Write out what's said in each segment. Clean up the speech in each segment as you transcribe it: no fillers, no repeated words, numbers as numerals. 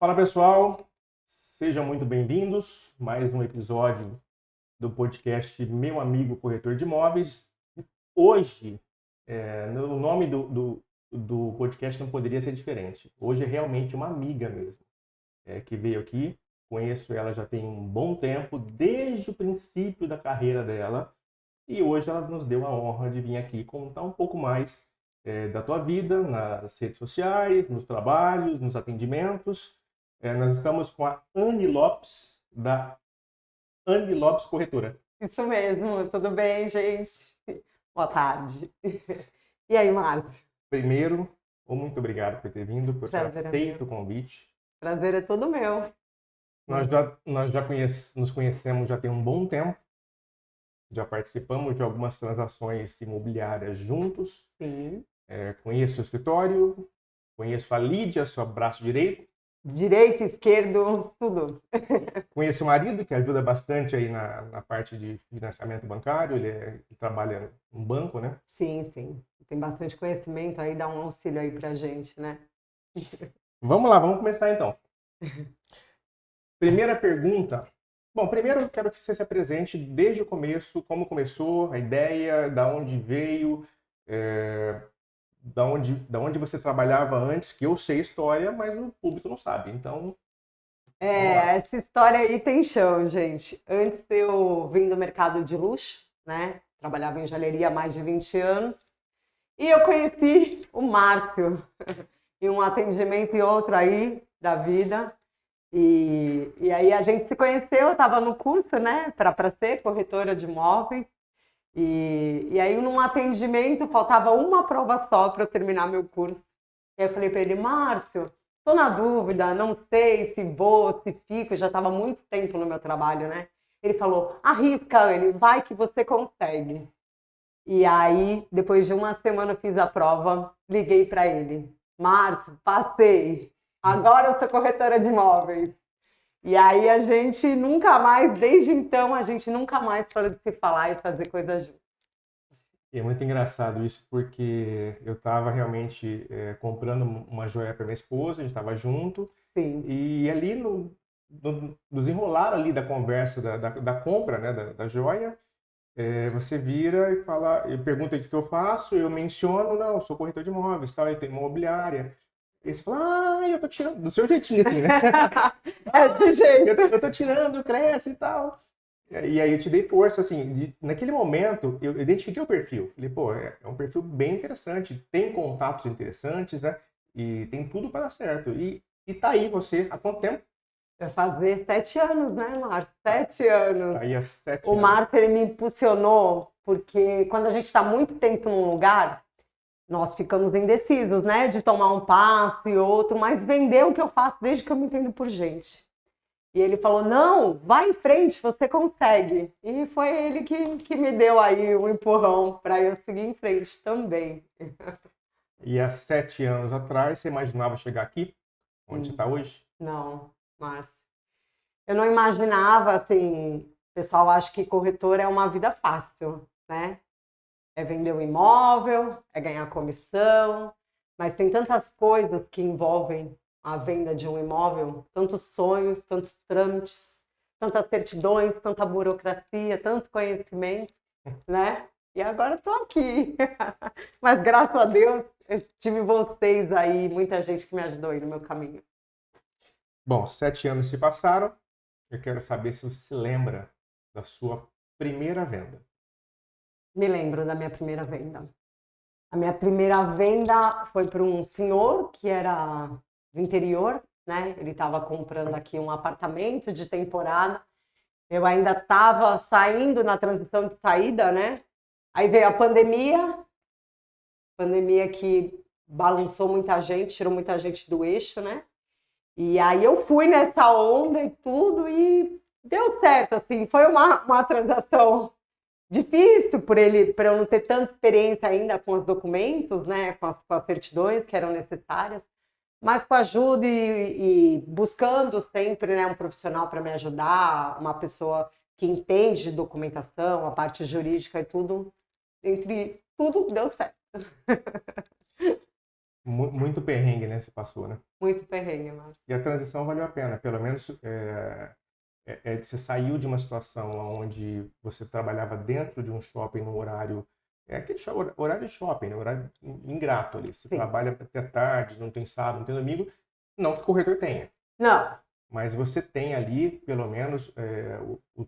Fala pessoal, sejam muito bem-vindos. Mais um episódio do podcast Meu Amigo Corretor de Imóveis. Hoje, o nome do podcast não poderia ser diferente. Hoje é realmente uma amiga mesmo, que veio aqui. Conheço ela já tem um bom tempo, desde o princípio da carreira dela. E hoje ela nos deu a honra de vir aqui contar um pouco mais da tua vida nas redes sociais, nos trabalhos, nos atendimentos. Nós estamos com a Anne Lopes, da Anne Lopes Corretora. Isso mesmo, tudo bem, gente? Boa tarde. E aí, Márcio? Primeiro, muito obrigado por ter vindo, por ter Prazer é aceito meu. o convite. Prazer é todo meu. Nós já nos conhecemos já tem um bom tempo, já participamos de algumas transações imobiliárias juntos. Sim. Conheço o escritório, conheço a Lídia, seu braço direito. Direito, esquerdo, tudo. Conheço o marido, que ajuda bastante aí na parte de financiamento bancário, ele trabalha no banco, né? Sim, sim. Tem bastante conhecimento aí, dá um auxílio aí pra gente, né? Vamos lá, vamos começar então. Primeira pergunta. Bom, primeiro eu quero que você se apresente desde o começo, como começou, a ideia, da onde veio, da onde você trabalhava antes, que eu sei história, mas o público não sabe. Então, vamos lá. Essa história aí tem chão, gente. Antes eu vim do mercado de luxo, né? Trabalhava em joalheria há mais de 20 anos. E eu conheci o Márcio em um atendimento e outro aí da vida. E aí a gente se conheceu, eu estava no curso, né, para ser corretora de imóveis. E aí num atendimento faltava uma prova só para eu terminar meu curso. E aí eu falei para ele, Márcio, estou na dúvida, não sei se vou, se fico, já estava muito tempo no meu trabalho, né? Ele falou, arrisca, Anne, vai que você consegue. E aí, depois de uma semana eu fiz a prova, liguei para ele. Márcio, passei. Agora eu sou corretora de imóveis. E aí a gente nunca mais, desde então, a gente nunca mais parou de se falar e fazer coisas juntas. E é muito engraçado isso, porque eu estava realmente comprando uma joia para minha esposa, a gente estava junto, Sim. e ali no desenrolar ali da conversa, da compra, né, da joia, você vira e fala, eu pergunto o que eu faço, eu menciono, não, eu sou corretor de imóveis, tal, eu tenho imobiliária. E você fala, eu tô tirando, do seu jeitinho assim, né? É desse jeito. Eu tô tirando, cresce e tal. E aí eu te dei força, assim, naquele momento eu identifiquei o perfil. Falei, pô, é um perfil bem interessante, tem contatos interessantes, né? E tem tudo para dar certo. E tá aí você, há quanto tempo? Vai fazer 7 anos, né, Márcio? 7 anos. Tá aí há 7 O anos. Márcio, ele me impulsionou, porque quando a gente está muito tempo num lugar, nós ficamos indecisos, né? De tomar um passo e outro, mas vender o que eu faço desde que eu me entendo por gente. E ele falou, não, vai em frente, você consegue. E foi ele que me deu aí um empurrão para eu seguir em frente também. E há 7 anos atrás, você imaginava chegar aqui, onde você está hoje? Não, Márcio. Eu não imaginava, assim, o pessoal acha que corretor é uma vida fácil, né? É vender um imóvel, é ganhar comissão, mas tem tantas coisas que envolvem a venda de um imóvel, tantos sonhos, tantos trâmites, tantas certidões, tanta burocracia, tanto conhecimento, né? E agora estou aqui. Mas graças a Deus eu tive vocês aí, muita gente que me ajudou aí no meu caminho. Bom, 7 anos se passaram. Eu quero saber se você se lembra da sua primeira venda. Me lembro da minha primeira venda. A minha primeira venda foi para um senhor que era do interior, né? Ele estava comprando aqui um apartamento de temporada. Eu ainda estava saindo na transição de saída, né? Aí veio a pandemia que balançou muita gente, tirou muita gente do eixo, né? E aí eu fui nessa onda e tudo e deu certo, assim. Foi uma transação difícil para eu não ter tanta experiência ainda com os documentos, né, com as certidões que eram necessárias, mas com ajuda e buscando sempre, né, um profissional para me ajudar, uma pessoa que entende de documentação, a parte jurídica e tudo, entre tudo deu certo. Muito perrengue, né? Você passou, né? Muito perrengue, Márcio. E a transição valeu a pena. Pelo menos você saiu de uma situação onde você trabalhava dentro de um shopping no horário. É aquele horário de shopping, né? Horário ingrato ali. Você Sim. trabalha até tarde, não tem sábado, não tem domingo. Não que o corretor tenha. Não. Mas você tem ali, pelo menos,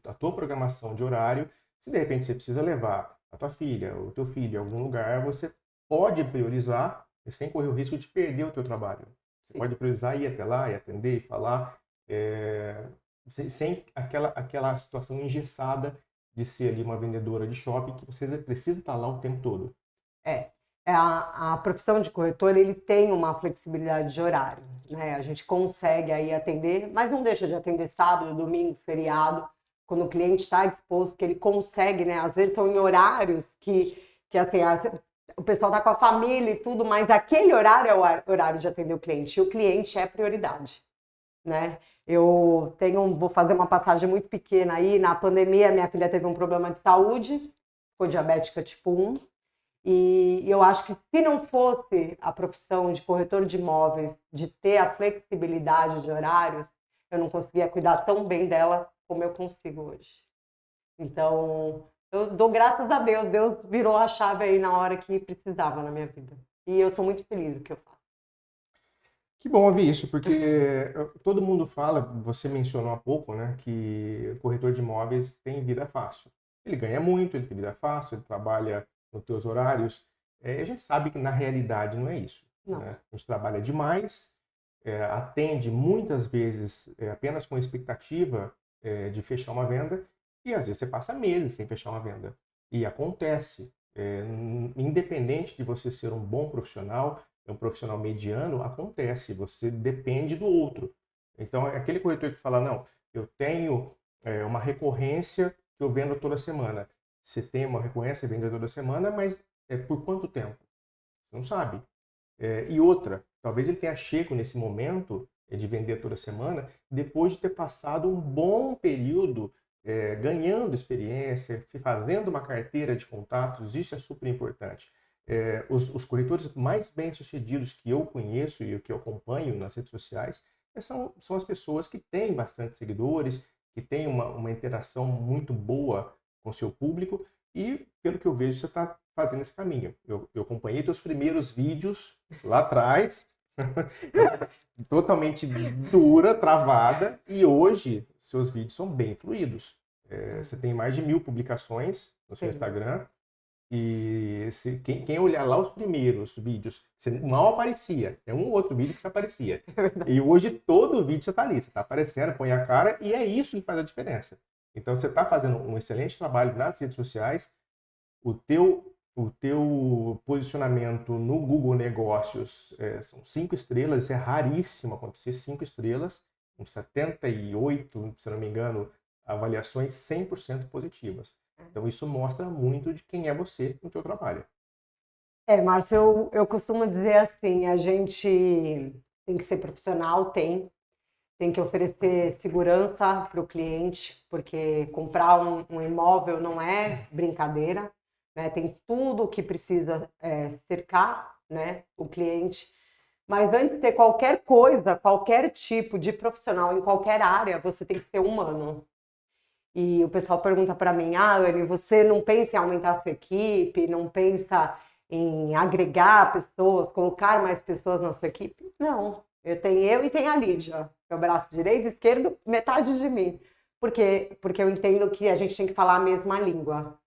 a tua programação de horário. Se de repente você precisa levar a tua filha, o teu filho a algum lugar, você pode priorizar, sem correr o risco de perder o teu trabalho. Você pode priorizar ir até lá, e atender, e falar, sem aquela situação engessada de ser ali uma vendedora de shopping que você precisa estar lá o tempo todo. A profissão de corretor, ele tem uma flexibilidade de horário, né? A gente consegue aí atender, mas não deixa de atender sábado, domingo, feriado, quando o cliente está disposto, que ele consegue, né? Às vezes são em horários que assim, o pessoal está com a família e tudo, mas aquele horário é o horário de atender o cliente, e o cliente é prioridade, né? Vou fazer uma passagem muito pequena aí, na pandemia minha filha teve um problema de saúde, ficou diabética tipo 1, e eu acho que se não fosse a profissão de corretor de imóveis, de ter a flexibilidade de horários, eu não conseguia cuidar tão bem dela como eu consigo hoje. Então, eu dou graças a Deus, Deus virou a chave aí na hora que precisava na minha vida. E eu sou muito feliz do que eu faço. Que bom ouvir isso, porque todo mundo fala, você mencionou há pouco, né, que o corretor de imóveis tem vida fácil. Ele ganha muito, ele tem vida fácil, ele trabalha nos teus horários. A gente sabe que na realidade não é isso. Não. Né? A gente trabalha demais, atende muitas vezes apenas com a expectativa de fechar uma venda, e às vezes você passa meses sem fechar uma venda. E acontece, independente de você ser um bom profissional, um profissional mediano, acontece, você depende do outro. Então, é aquele corretor que fala, não, eu tenho uma recorrência que eu vendo toda semana. Você tem uma recorrência, vende toda semana, mas por quanto tempo? Você não sabe. E outra, talvez ele tenha chego nesse momento de vender toda semana, depois de ter passado um bom período ganhando experiência, fazendo uma carteira de contatos, isso é super importante. Os corretores mais bem-sucedidos que eu conheço e que eu acompanho nas redes sociais são as pessoas que têm bastante seguidores, que têm uma interação muito boa com o seu público e, pelo que eu vejo, você está fazendo esse caminho. Eu acompanhei teus primeiros vídeos lá atrás, totalmente dura, travada, e hoje seus vídeos são bem fluidos. Você tem mais de 1000 publicações no seu Instagram. E quem olhar lá os primeiros vídeos, você mal aparecia. É um ou outro vídeo que você aparecia. E hoje todo vídeo você está ali, você está aparecendo, põe a cara, e é isso que faz a diferença. Então você está fazendo um excelente trabalho nas redes sociais. O teu posicionamento no Google Negócios são 5 estrelas, isso é raríssimo acontecer, 5 estrelas, com 78, se não me engano, avaliações 100% positivas. Então, isso mostra muito de quem é você no teu trabalho. Márcio, eu costumo dizer assim, a gente tem que ser profissional, tem que oferecer segurança para o cliente, porque comprar um imóvel não é brincadeira, né? Tem tudo o que precisa cercar, né, o cliente. Mas antes de ter qualquer coisa, qualquer tipo de profissional em qualquer área, você tem que ser humano. E o pessoal pergunta para mim, Anne, você não pensa em aumentar a sua equipe, não pensa em agregar pessoas, colocar mais pessoas na sua equipe? Não, eu e tenho a Lídia, meu braço direito e esquerdo, metade de mim. Por quê? Porque eu entendo que a gente tem que falar a mesma língua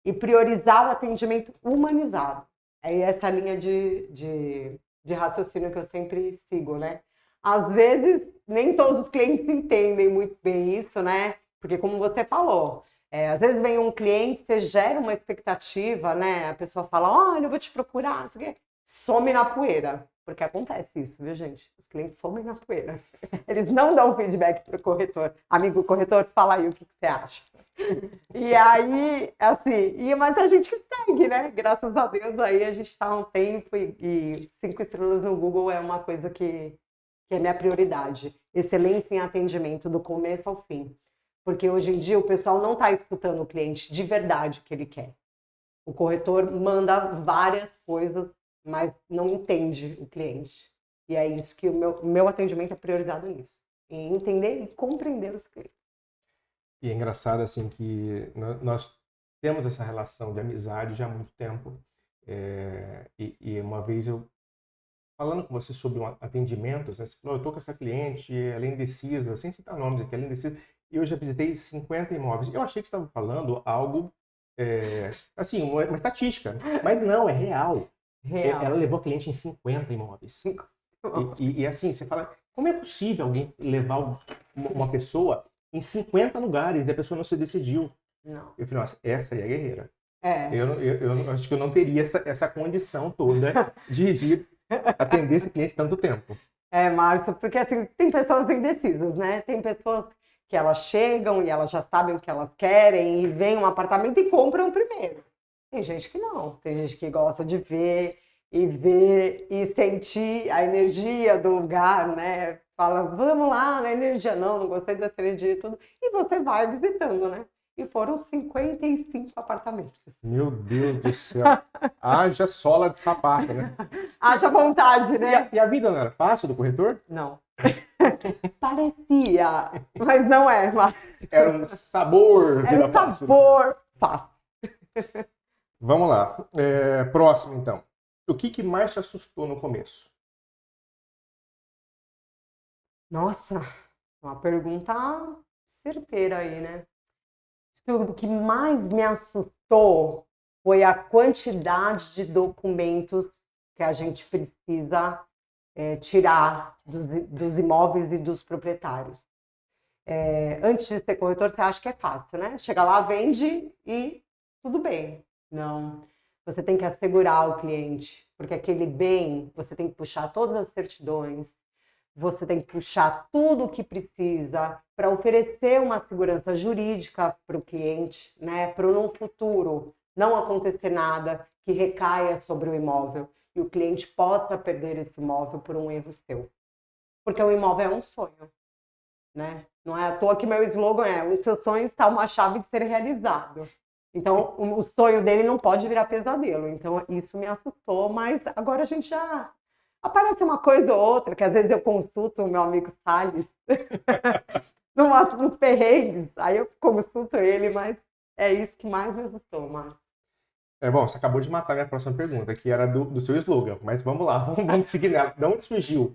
e priorizar o atendimento humanizado. É essa linha de raciocínio que eu sempre sigo, né? Às vezes, nem todos os clientes entendem muito bem isso, né? Porque como você falou, às vezes vem um cliente, você gera uma expectativa, né? A pessoa fala, olha, eu vou te procurar, não sei o quê. Some na poeira. Porque acontece isso, viu, gente? Os clientes somem na poeira. Eles não dão feedback para o corretor. Amigo corretor, fala aí o que você acha. E aí, assim, mas a gente segue, né? Graças a Deus aí a gente está há um tempo e 5 estrelas no Google é uma coisa que é minha prioridade. Excelência em atendimento do começo ao fim. Porque hoje em dia o pessoal não está escutando o cliente de verdade o que ele quer. O corretor manda várias coisas mas não entende o cliente. E é isso que o meu atendimento é priorizado nisso. Em entender e compreender os clientes. E é engraçado, assim, que nós temos essa relação de amizade já há muito tempo. E uma vez eu, falando com você sobre atendimentos, né, você falou, eu tô com essa cliente, ela é indecisa, sem citar nomes aqui, ela é indecisa, e eu já visitei 50 imóveis. Eu achei que você estava falando algo, assim, uma estatística, mas não, é real. Ela Real. levou a cliente em 50 imóveis. E assim, você fala, como é possível alguém levar uma pessoa em 50 lugares e a pessoa não se decidiu? Não. Eu falei, nossa, essa aí é guerreira. É. Eu acho que eu não teria essa condição toda de atender esse cliente tanto tempo. Márcio, porque assim, tem pessoas indecisas, né? Tem pessoas que elas chegam e elas já sabem o que elas querem e vêm um apartamento e compram primeiro. Tem gente que não, tem gente que gosta de ver e sentir a energia do lugar, né? Fala, vamos lá na energia. Não, não gostei dessa energia e tudo. E você vai visitando, né? E foram 55 apartamentos. Meu Deus do céu. Haja sola de sapato, né? Haja vontade, né? E a vida não era fácil do corretor? Não. Parecia, mas não é, mas Era um sabor é vida um fácil. sabor fácil. Vamos lá. Próximo, então. O que mais te assustou no começo? Nossa, uma pergunta certeira aí, né? O que mais me assustou foi a quantidade de documentos que a gente precisa tirar dos imóveis e dos proprietários. Antes de ser corretor, você acha que é fácil, né? Chega lá, vende e tudo bem. Não. Você tem que assegurar o cliente, porque aquele bem, você tem que puxar todas as certidões, você tem que puxar tudo o que precisa para oferecer uma segurança jurídica para o cliente, né? Para no futuro não acontecer nada que recaia sobre o imóvel e o cliente possa perder esse imóvel por um erro seu. Porque o imóvel é um sonho, né? Não é à toa que meu slogan é: o seu sonho está uma chave de ser realizado. Então, o sonho dele não pode virar pesadelo. Então, isso me assustou, mas agora a gente já... Aparece uma coisa ou outra, que às vezes eu consulto o meu amigo Salles, nos perrengues, aí eu consulto ele, mas é isso que mais me assustou, Márcio. Bom, você acabou de matar minha próxima pergunta, que era do seu slogan, mas vamos lá, vamos seguir nela. De onde surgiu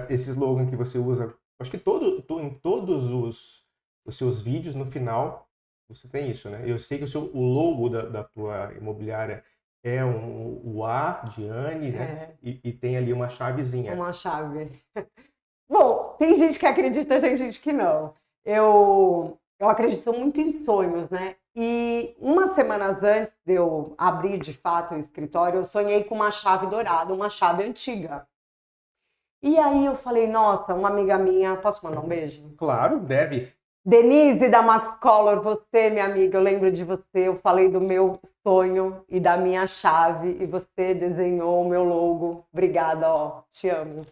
esse slogan que você usa? Acho que em todos os seus vídeos, no final, você tem isso, né? Eu sei que o logo da tua imobiliária é o A de Anne, né? E tem ali uma chavezinha. Uma chave. Bom, tem gente que acredita, tem gente que não. Eu acredito muito em sonhos, né? E umas semanas antes de eu abrir de fato o escritório, eu sonhei com uma chave dourada, uma chave antiga. E aí eu falei, nossa, uma amiga minha, posso mandar um beijo? Claro, deve. Denise da Max Color, você, minha amiga, eu lembro de você, eu falei do meu sonho e da minha chave e você desenhou o meu logo. Obrigada, ó, te amo.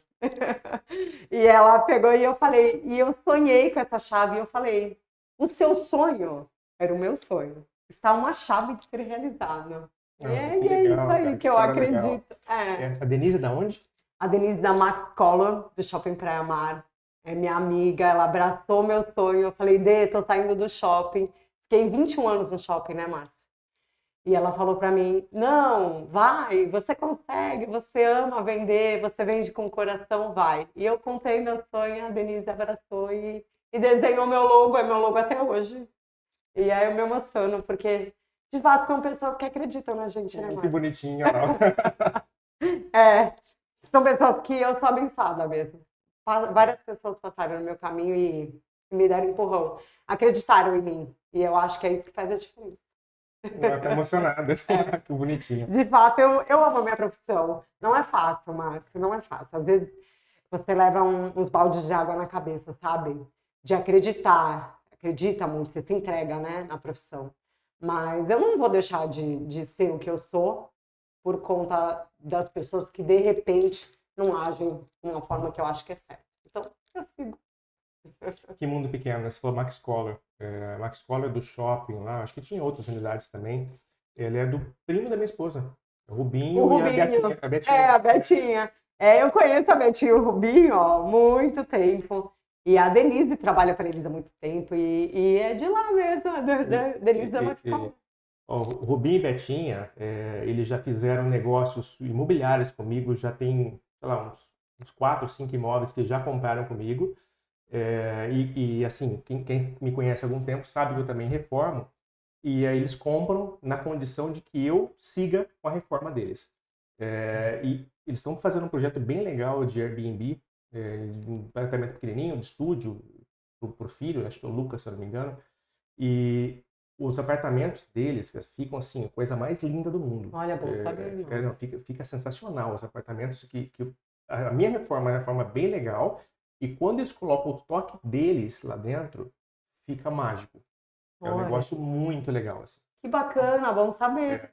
E ela pegou e eu falei, e eu sonhei com essa chave e eu falei, o seu sonho era o meu sonho. Está uma chave de ser realizado. Que É legal, isso aí cara, que eu história legal. acredito. A Denise é da onde? A Denise da Max Color, do Shopping Praia Mar. É minha amiga, ela abraçou meu sonho. Eu falei, Dê, tô saindo do shopping. Fiquei 21 anos no shopping, né, Márcia? E ela falou pra mim, não, vai, você consegue, você ama vender, você vende com o coração, vai. E eu contei meu sonho, a Denise abraçou e desenhou meu logo, é meu logo até hoje. E aí eu me emociono, porque de fato são pessoas que acreditam na gente, né, Márcia? Que bonitinha. São pessoas que eu sou abençoada mesmo. Várias pessoas passaram no meu caminho e me deram empurrão. Acreditaram em mim. E eu acho que é isso que faz a diferença. Ela tá emocionada. Que bonitinha. De fato, eu amo a minha profissão. Não é fácil, Márcio, não é fácil. Às vezes você leva uns baldes de água na cabeça, sabe? De acreditar. Acredita muito, você se entrega, né, na profissão. Mas eu não vou deixar de ser o que eu sou por conta das pessoas que, de repente, não agem de uma forma que eu acho que é certa. Então, eu sigo. Que mundo pequeno, né? Você falou Max Color. Max Color é do shopping lá, acho que tinha outras unidades também. Ele é do primo da minha esposa. O Rubinho, O e Rubinho. a Betinha. É, a Betinha. Eu conheço a Betinha e o Rubinho, ó, há muito tempo. E a Denise trabalha para eles há muito tempo. E é de lá mesmo, a Denise da Max Power. Ó, o Rubinho e Betinha, eles já fizeram negócios imobiliários comigo, já tem, sei lá, uns 4, 5 imóveis que já compraram comigo. Assim, quem me conhece há algum tempo sabe que eu também reformo. E aí eles compram na condição de que eu siga com a reforma deles. E eles estão fazendo um projeto bem legal de Airbnb, de um apartamento pequenininho, de estúdio, para o filho, acho que é o Lucas, se eu não me engano. E os apartamentos deles ficam assim, a coisa mais linda do mundo. Olha, bom saber, Não, fica sensacional. Os apartamentos a minha reforma é uma reforma bem legal. E quando eles colocam o toque deles lá dentro, fica mágico. É um Olha, negócio muito legal, assim. que bacana, bom saber.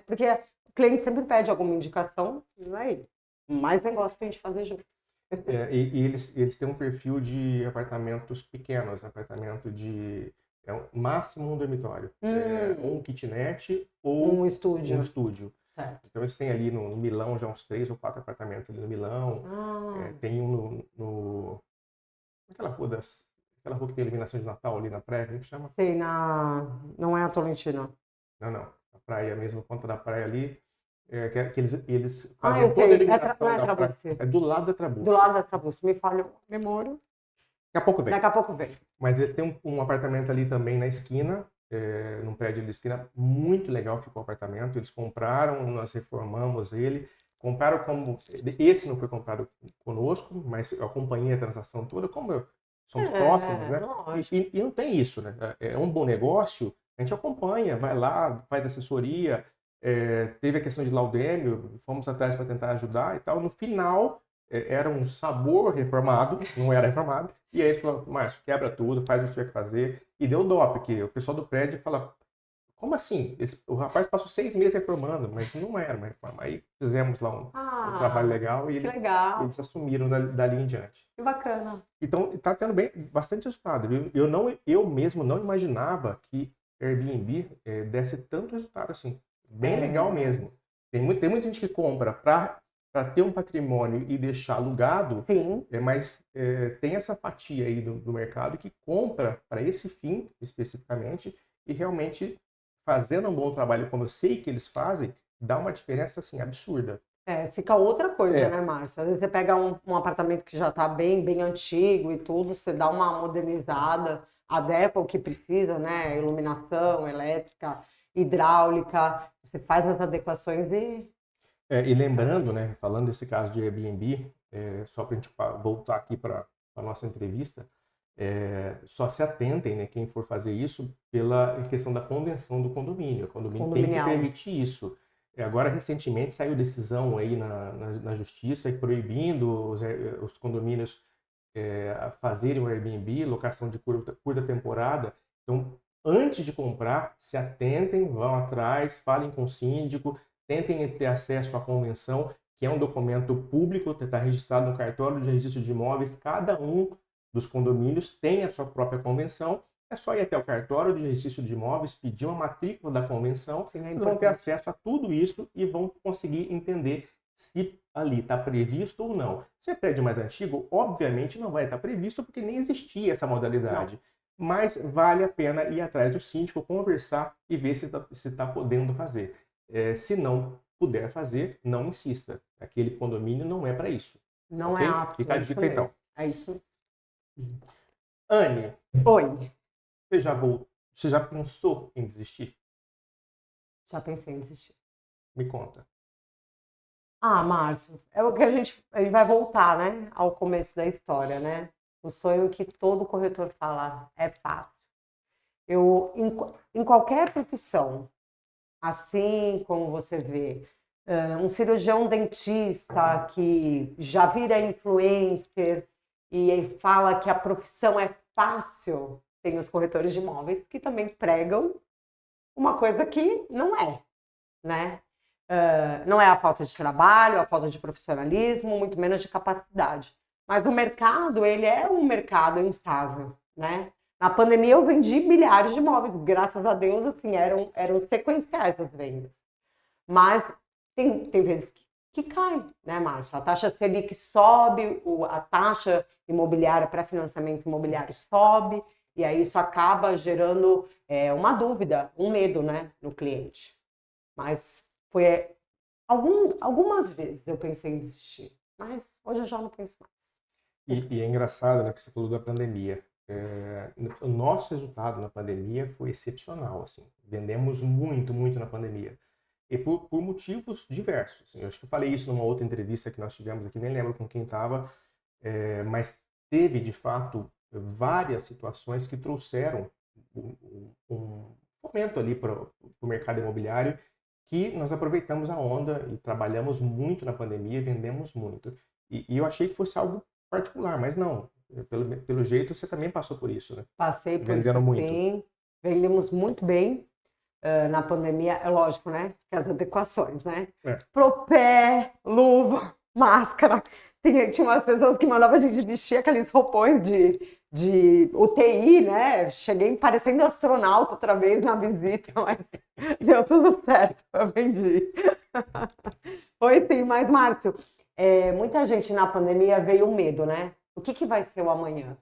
Porque o cliente sempre pede alguma indicação, e aí, mais negócio pra gente fazer juntos. E eles têm um perfil de apartamentos pequenos, apartamento de máximo um dormitório, um kitnet ou Um estúdio. um estúdio. Certo. Então eles têm ali no Milão já uns 3 ou 4 apartamentos ali no Milão. Tem um aquela rua que tem iluminação de Natal ali na praia, como é que chama? Sei, não é a Tolentino. Não. A praia mesmo, a ponta da praia ali. Que eles fazem eu toda a sei. iluminação Não é da praia. Trabucci. É do lado da Trabucci. Do lado da Trabucci. Me falha a memória. Daqui a pouco vem. Daqui a pouco vem. Mas eles têm um apartamento ali também na esquina, num prédio ali na esquina. Muito legal ficou o apartamento. Eles compraram, nós reformamos ele. Compraram como... Esse não foi comprado conosco, mas eu acompanhei a transação toda. Como somos próximos, né? E não tem isso, né? É um bom negócio, a gente acompanha, vai lá, faz assessoria. Teve a questão de laudêmio, fomos atrás para tentar ajudar e tal. No final, era um sabor reformado, não era reformado. E aí eles falaram, Márcio, quebra tudo, faz o que tiver que fazer. E deu dó, porque o pessoal do prédio fala, como assim? O rapaz passou 6 meses reformando, mas não era uma reforma. Aí fizemos lá um trabalho legal e eles assumiram dali em diante. Que bacana. Então, está tendo bastante resultado. Viu? Eu mesmo não imaginava que Airbnb desse tanto resultado assim. Bem legal mesmo. Tem muita gente que compra para ter um patrimônio e deixar alugado. Sim. Mas tem essa fatia aí do mercado que compra para esse fim especificamente e realmente fazendo um bom trabalho, como eu sei que eles fazem, dá uma diferença assim absurda. Fica outra coisa, né, Márcio? Às vezes você pega um apartamento que já está bem antigo e tudo, você dá uma modernizada, adequa o que precisa, né? Iluminação, elétrica, hidráulica, você faz as adequações e... E lembrando, né, falando desse caso de Airbnb, só para a gente voltar aqui para a nossa entrevista, só se atentem, né, quem for fazer isso, pela questão da convenção do condomínio. O condomínio tem que permitir isso. Agora, recentemente, saiu decisão aí na justiça proibindo os condomínios a fazerem o Airbnb, locação de curta temporada. Então, antes de comprar, se atentem, vão atrás, falem com o síndico, tentem ter acesso à convenção, que é um documento público, está registrado no cartório de registro de imóveis. Cada um dos condomínios tem a sua própria convenção. É só ir até o cartório de registro de imóveis, pedir uma matrícula da convenção, vocês vão ter acesso a tudo isso e vão conseguir entender se ali está previsto ou não. Se é prédio mais antigo, obviamente não vai estar previsto porque nem existia essa modalidade. Não. Mas vale a pena ir atrás do síndico, conversar e ver se está podendo fazer. Se não puder fazer, não insista. Aquele condomínio não é para isso. Não okay? É apto. Fica a dica então. É isso. Anne. Oi. Você já pensou em desistir? Já pensei em desistir. Me conta. Márcio, é o que a gente vai voltar, né, ao começo da história, né? O sonho que todo corretor fala é fácil. Em qualquer profissão, assim como você vê, um cirurgião dentista que já vira influencer e fala que a profissão é fácil, tem os corretores de imóveis que também pregam uma coisa que não é, né? Não é a falta de trabalho, a falta de profissionalismo, muito menos de capacidade. Mas o mercado, ele é um mercado instável, né? Na pandemia eu vendi milhares de imóveis, graças a Deus, assim, eram sequenciais as vendas. Mas tem vezes que cai, né, Márcio? A taxa Selic sobe, a taxa imobiliária para financiamento imobiliário sobe, e aí isso acaba gerando uma dúvida, um medo, né, no cliente. Mas foi algumas vezes eu pensei em desistir, mas hoje eu já não penso mais. E é engraçado, né, que você falou da pandemia. O nosso resultado na pandemia foi excepcional, assim. Vendemos muito, muito na pandemia. E por motivos diversos. Assim. Eu acho que eu falei isso numa outra entrevista que nós tivemos aqui, nem lembro com quem estava, mas teve, de fato, várias situações que trouxeram um fomento ali para o mercado imobiliário que nós aproveitamos a onda e trabalhamos muito na pandemia, vendemos muito. E eu achei que fosse algo particular, mas não. Pelo jeito, você também passou por isso, né? Passei por Vendendo isso muito. sim, vendemos muito bem na pandemia, é lógico, né? Que as adequações, né? É. Propé, luva, máscara. Tinha umas pessoas que mandavam a gente vestir aqueles roupões de UTI, né? Cheguei parecendo astronauta outra vez na visita, mas deu tudo certo, eu vendi. Foi sim, mas Márcio, muita gente na pandemia veio o medo, né? O que vai ser o amanhã?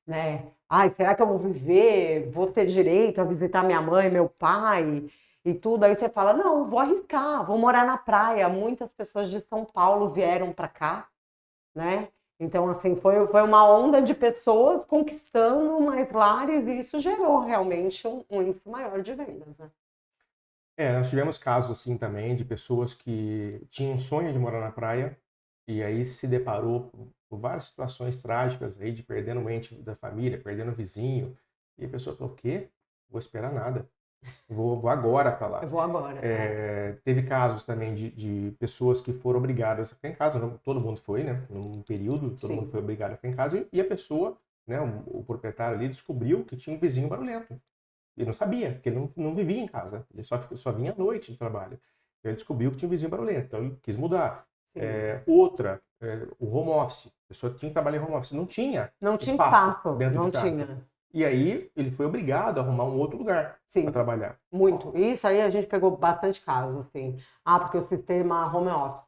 Né? Ai, será que eu vou viver? Vou ter direito a visitar minha mãe, meu pai e tudo? Aí você fala, não, vou arriscar, vou morar na praia. Muitas pessoas de São Paulo vieram para cá, né? Então, assim, foi uma onda de pessoas conquistando mais lares e isso gerou realmente um índice maior de vendas, né? Nós tivemos casos assim também de pessoas que tinham um sonho de morar na praia e aí se deparou por várias situações trágicas aí de perdendo um ente da família, perdendo um vizinho. E a pessoa falou, o quê? Vou esperar nada. Vou agora para lá. Eu vou agora. Teve casos também de pessoas que foram obrigadas a ficar em casa. Todo mundo foi, né? Num período, todo mundo foi obrigado a ficar em casa. E a pessoa, né, o proprietário ali, descobriu que tinha um vizinho barulhento. Ele não sabia, porque ele não vivia em casa. Ele só vinha à noite de trabalho. Então ele descobriu que tinha um vizinho barulhento. Então ele quis mudar. O home office. A pessoa tinha que trabalhar em home office. Não tinha espaço dentro de casa. Tinha. E aí ele foi obrigado a arrumar um outro lugar para trabalhar. Muito. Isso aí a gente pegou bastante casos, assim. Porque o sistema home office.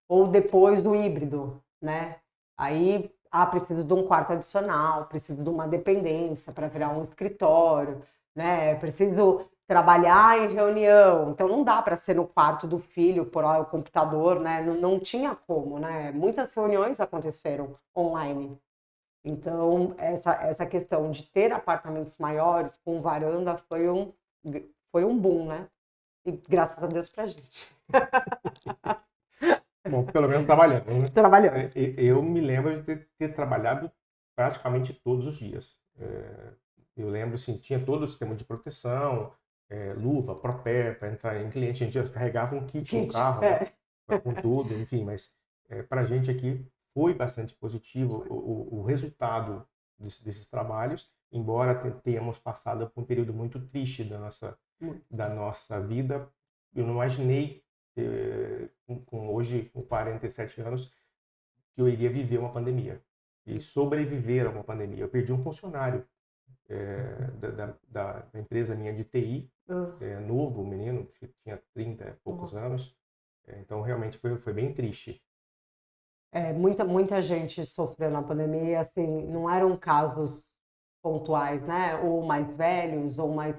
Ou depois do híbrido, né? Aí, preciso de um quarto adicional, preciso de uma dependência para virar um escritório, né? Preciso trabalhar em reunião. Então não dá para ser no quarto do filho por o computador, né? Não tinha como, né? Muitas reuniões aconteceram online. Então, essa questão de ter apartamentos maiores com varanda foi um boom, né? E graças a Deus pra gente. Bom, pelo menos trabalhando, né? Trabalhamos. Eu me lembro de ter trabalhado praticamente todos os dias. Eu lembro, assim, tinha todo o sistema de proteção, luva, propé, para entrar em cliente. A gente carregava um kit no carro, né, com tudo, enfim. Mas para a gente aqui foi bastante positivo o resultado desses trabalhos, embora tenhamos passado por um período muito triste da nossa vida. Eu não imaginei, hoje, com 47 anos, que eu iria viver uma pandemia e sobreviver a uma pandemia. Eu perdi um funcionário da empresa minha de TI, novo, menino, que tinha 30 e poucos anos. Então, realmente, foi bem triste. Muita gente sofreu na pandemia, assim, não eram casos pontuais, né? Ou mais velhos, ou mais...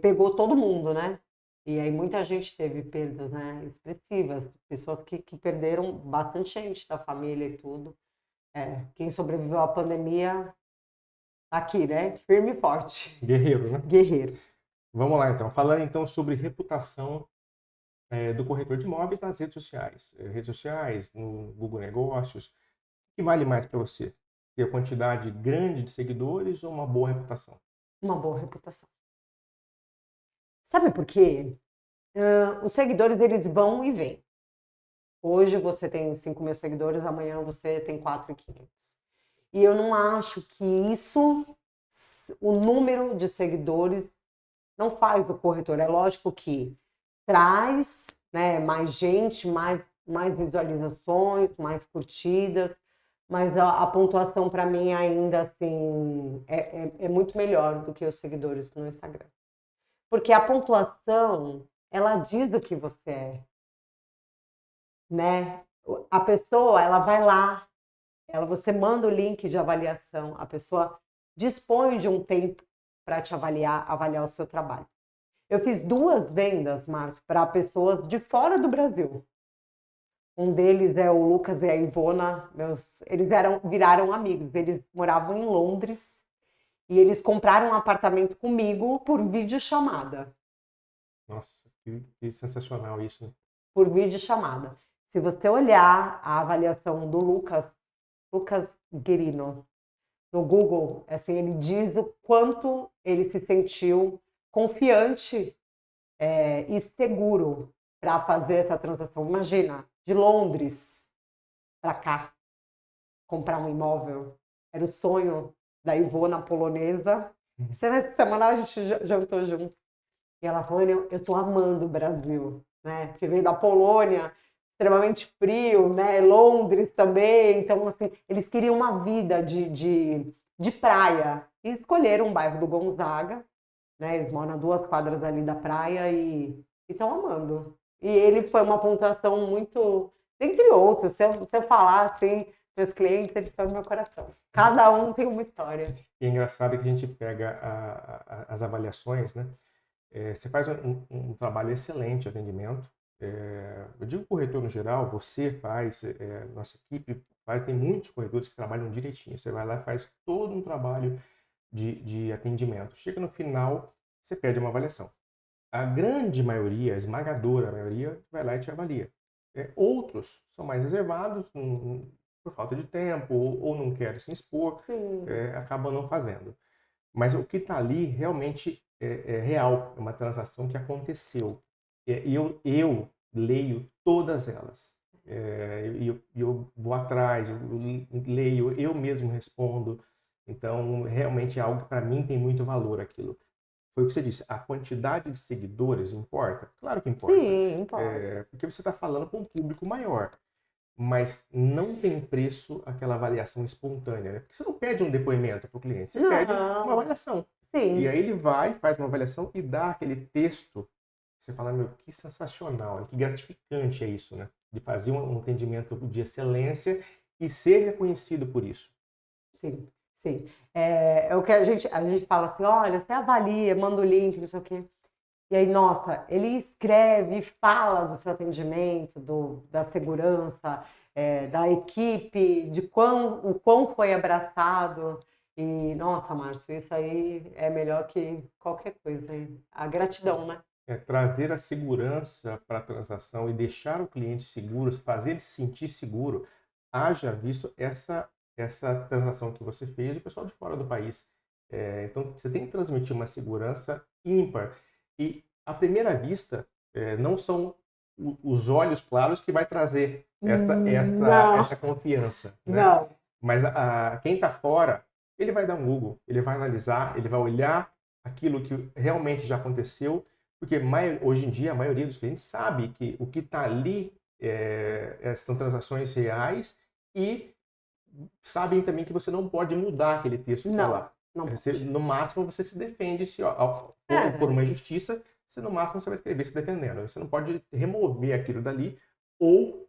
pegou todo mundo, né? E aí muita gente teve perdas, né, expressivas, pessoas que perderam bastante gente da família e tudo. Quem sobreviveu à pandemia tá aqui, né? Firme e forte. Guerreiro, né? Guerreiro. Vamos lá, então. Falando, então, sobre reputação do corretor de imóveis nas redes sociais. Redes sociais, no Google Negócios. O que vale mais para você? Ter a quantidade grande de seguidores ou uma boa reputação? Uma boa reputação. Sabe por quê? Os seguidores, eles vão e vêm. Hoje você tem 5.000 seguidores, amanhã você tem 4.500. E eu não acho que isso, o número de seguidores, não faz o corretor. É lógico que traz, né, mais gente, mais visualizações, mais curtidas, mas a pontuação para mim ainda assim é muito melhor do que os seguidores no Instagram. Porque a pontuação, ela diz o que você é. né? A pessoa, ela vai lá, você manda o link de avaliação, a pessoa dispõe de um tempo para te avaliar o seu trabalho. Eu fiz 2 vendas, Márcio, para pessoas de fora do Brasil. Um deles é o Lucas e a Ivona, eles viraram amigos, eles moravam em Londres e eles compraram um apartamento comigo por videochamada. Nossa, que sensacional isso, né? Por videochamada. Se você olhar a avaliação do Lucas Guerino, no Google, assim, ele diz o quanto ele se sentiu confiante e seguro para fazer essa transação. Imagina, de Londres para cá, comprar um imóvel. Era o sonho da Ivona polonesa. Essa semana a gente jantou junto. E ela falou, eu estou amando o Brasil, né? Porque veio da Polônia, extremamente frio, né? Londres também. Então, assim, eles queriam uma vida de praia. E escolheram o bairro do Gonzaga, né? Eles moram a 2 quadras ali da praia e estão amando. E ele foi uma pontuação muito... Dentre outros, se eu falar assim, meus clientes, eles estão no meu coração. Cada um tem uma história. E é engraçado que a gente pega as avaliações, né? Você faz um trabalho excelente de atendimento. Eu digo corretor no geral, você faz, nossa equipe faz, tem muitos corretores que trabalham direitinho. Você vai lá e faz todo um trabalho de atendimento. Chega no final, você pede uma avaliação. A grande maioria, a esmagadora maioria, vai lá e te avalia. Outros são mais reservados, por falta de tempo, ou não querem se expor, acabam não fazendo. Mas o que está ali realmente é real, é uma transação que aconteceu. E eu leio todas elas. Eu vou atrás, eu leio, eu mesmo respondo. Então, realmente é algo que para mim tem muito valor aquilo. Foi o que você disse, a quantidade de seguidores importa? Claro que importa. Sim, importa. Porque você está falando com um público maior. Mas não tem preço aquela avaliação espontânea, né? Porque você não pede um depoimento para o cliente, você pede uma avaliação. Sim. E aí ele vai, faz uma avaliação e dá aquele texto. Você fala, meu, que sensacional, que gratificante é isso, né? De fazer um atendimento de excelência e ser reconhecido por isso. Sim, sim. É o que a gente fala assim, olha, você avalia, manda o link, não sei o quê. E aí, nossa, ele escreve, fala do seu atendimento, da segurança, da equipe, o quão foi abraçado. E, nossa, Márcio, isso aí é melhor que qualquer coisa, né? A gratidão, né? Trazer a segurança para a transação e deixar o cliente seguro, fazer ele se sentir seguro, haja visto essa transação que você fez e o pessoal de fora do país. Então, você tem que transmitir uma segurança ímpar. E, à primeira vista, não são os olhos claros que vai trazer essa confiança. Né? Não. Mas quem está fora, ele vai dar um Google, ele vai analisar, ele vai olhar aquilo que realmente já aconteceu, porque hoje em dia a maioria dos clientes sabe que o que está ali são transações reais e sabem também que você não pode mudar aquele texto que está lá. No máximo você se defende por uma injustiça, no máximo você vai escrever se defendendo. Você não pode remover aquilo dali ou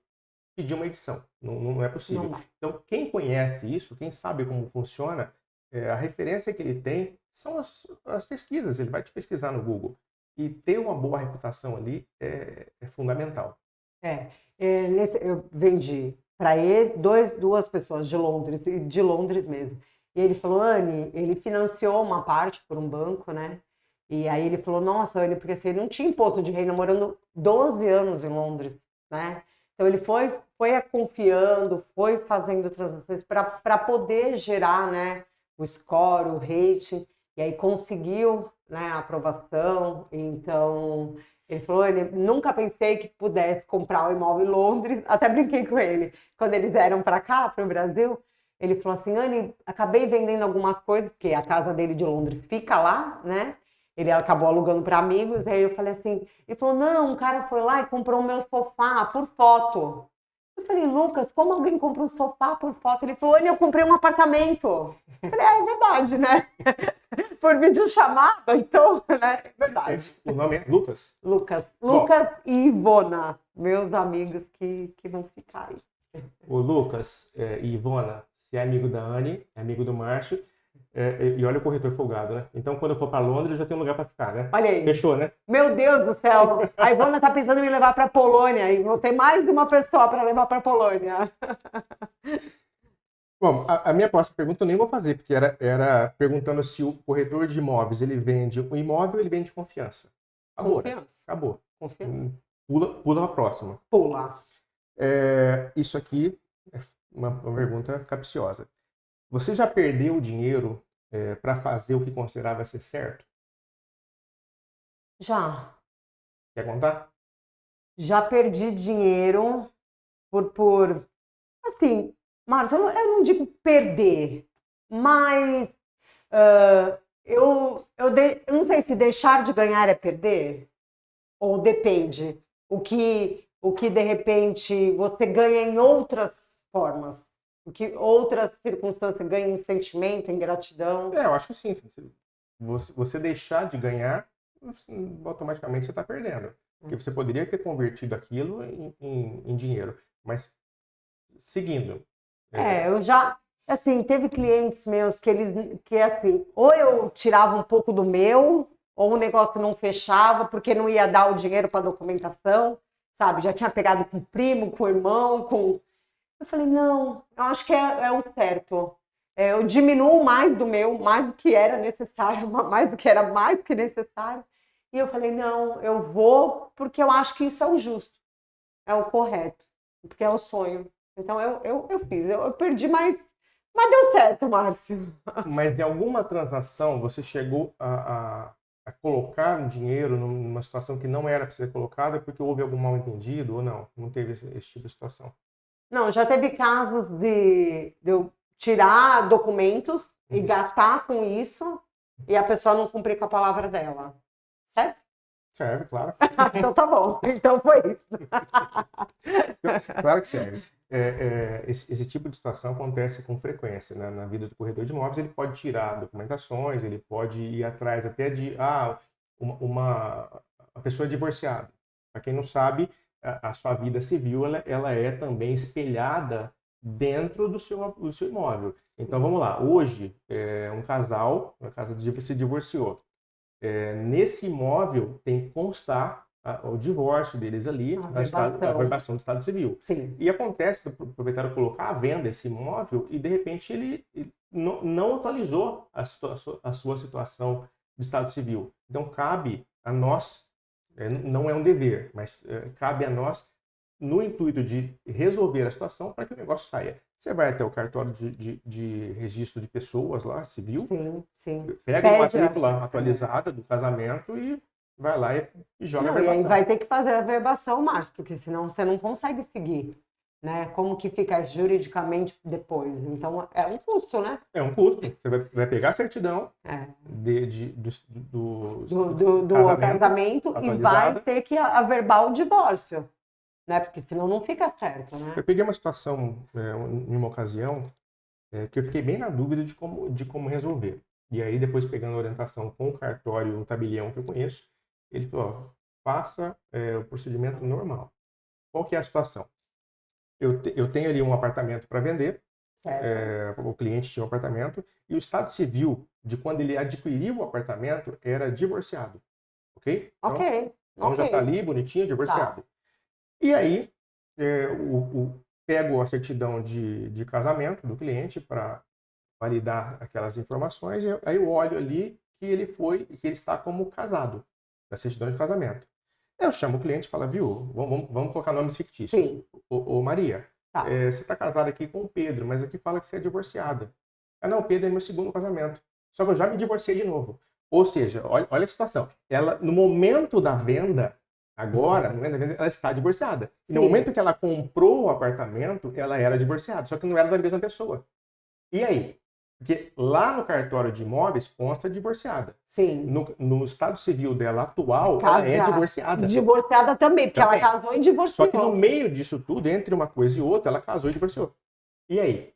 pedir uma edição. Não é possível. Não. Então, quem conhece isso, quem sabe como funciona, a referência que ele tem são as pesquisas. Ele vai te pesquisar no Google. E ter uma boa reputação ali é fundamental. Eu vendi para duas pessoas de Londres mesmo. E ele falou, Anne, ele financiou uma parte por um banco, né? E aí ele falou, nossa, Anne, porque assim, ele não tinha imposto de renda, morando 12 anos em Londres, né? Então ele foi confiando, foi fazendo transações para poder gerar, né, o score, o rating, e aí conseguiu, né, a aprovação. Então ele falou, nunca pensei que pudesse comprar um imóvel em Londres, até brinquei com ele, quando eles vieram para cá, para o Brasil, ele falou assim, Anne, acabei vendendo algumas coisas, porque a casa dele de Londres fica lá, né? Ele acabou alugando para amigos, aí eu falei assim, ele falou, não, um cara foi lá e comprou o meu sofá por foto. Eu falei, Lucas, como alguém compra um sofá por foto? Ele falou, eu comprei um apartamento. Eu falei, é verdade, né? por videochamada, então, né? É verdade. O nome é Lucas? Lucas. Bom. Lucas e Ivona, meus amigos que vão ficar aí. O Lucas e Ivona, se é amigo da Anne, é amigo do Márcio, e olha o corretor folgado, né? Então, quando eu for para Londres, eu já tenho um lugar para ficar, né? Olha aí. Fechou, né? Meu Deus do céu, a Ivona tá pensando em me levar para Polônia e vou ter mais de uma pessoa para levar para Polônia. Bom, a minha próxima pergunta eu nem vou fazer, porque era perguntando se o corretor de imóveis, ele vende um imóvel ou ele vende confiança. Acabou, né? Confiança. Acabou. Confiança. Pula a próxima. Pula. Isso aqui é uma pergunta capciosa. Você já perdeu dinheiro para fazer o que considerava ser certo? Já. Quer contar? Já perdi dinheiro por assim, Márcio, eu não digo perder, mas eu não sei se deixar de ganhar é perder, ou depende. O que de repente você ganha em outras formas, o que outras circunstâncias ganha em sentimento, em gratidão. Eu acho que sim. Você deixar de ganhar, automaticamente você está perdendo. Porque você poderia ter convertido aquilo em dinheiro. Mas, seguindo. Eu já, assim, teve clientes meus que assim, ou eu tirava um pouco do meu, ou o negócio não fechava porque não ia dar o dinheiro para documentação, sabe? Já tinha pegado com o primo, com o irmão, com... Eu falei, não, eu acho que é o certo. Eu diminuo mais do meu, mais do que era necessário, mais do que era mais que necessário. E eu falei, não, eu vou porque eu acho que isso é o justo, é o correto, porque é o sonho. Então eu fiz, eu perdi, mas deu certo, Márcio. Mas em alguma transação você chegou a colocar um dinheiro numa situação que não era para ser colocada porque houve algum mal entendido ou não? Não teve esse tipo de situação? Não, já teve casos de eu tirar documentos e gastar com isso e a pessoa não cumprir com a palavra dela. Certo? Serve, claro. Então tá bom. Então foi isso. Claro que serve. Esse tipo de situação acontece com frequência, né? Na vida do corretor de imóveis. Ele pode tirar documentações, ele pode ir atrás até de uma pessoa divorciada. Para quem não sabe, a sua vida civil ela é também espelhada dentro do seu imóvel. Então vamos lá. Hoje, um casal, na casa se divorciou. Nesse imóvel tem que constar o divórcio deles ali, a verbação do Estado Civil. Sim. E acontece do proprietário colocar à venda esse imóvel e, de repente, ele não atualizou a sua situação de Estado Civil. Então, cabe a nós, não é um dever, mas cabe a nós, no intuito de resolver a situação para que o negócio saia. Você vai até o cartório de registro de pessoas lá, civil, sim. Pega uma matrícula atualizada do casamento e vai lá e joga a verbação. E aí vai ter que fazer a verbação, Márcio, porque senão você não consegue seguir, né? Como que fica juridicamente depois. Então, é um custo, né? É um custo. Você vai pegar a certidão do casamento e vai ter que averbar o divórcio, né? Porque senão não fica certo, né? Eu peguei uma situação, em uma ocasião, que eu fiquei bem na dúvida de como resolver. E aí, depois pegando a orientação com o cartório, um tabelião que eu conheço, ele falou, ó, faça o procedimento normal. Qual que é a situação? Eu tenho ali um apartamento para vender, o cliente tinha um apartamento, e o estado civil de quando ele adquiriu o apartamento era divorciado. Ok? Então já está ali, bonitinho, divorciado. Tá. E aí, pego a certidão de casamento do cliente para validar aquelas informações, e aí eu olho ali que ele está como casado, na certidão de casamento. Eu chamo o cliente e falo, viu, vamos colocar nomes fictícios. Sim. Ô Maria, você está casada aqui com o Pedro, mas aqui fala que você é divorciada. Não, o Pedro é meu segundo casamento. Só que eu já me divorciei de novo. Ou seja, olha a situação. Ela, no momento da venda, agora, no momento da venda, ela está divorciada. E no momento que ela comprou o apartamento, ela era divorciada, só que não era da mesma pessoa. E aí? Porque lá no cartório de imóveis consta divorciada. Sim. No estado civil dela atual, ela é divorciada. Divorciada também, porque ela casou e divorciou. Só que no meio disso tudo, entre uma coisa e outra, ela casou e divorciou. E aí?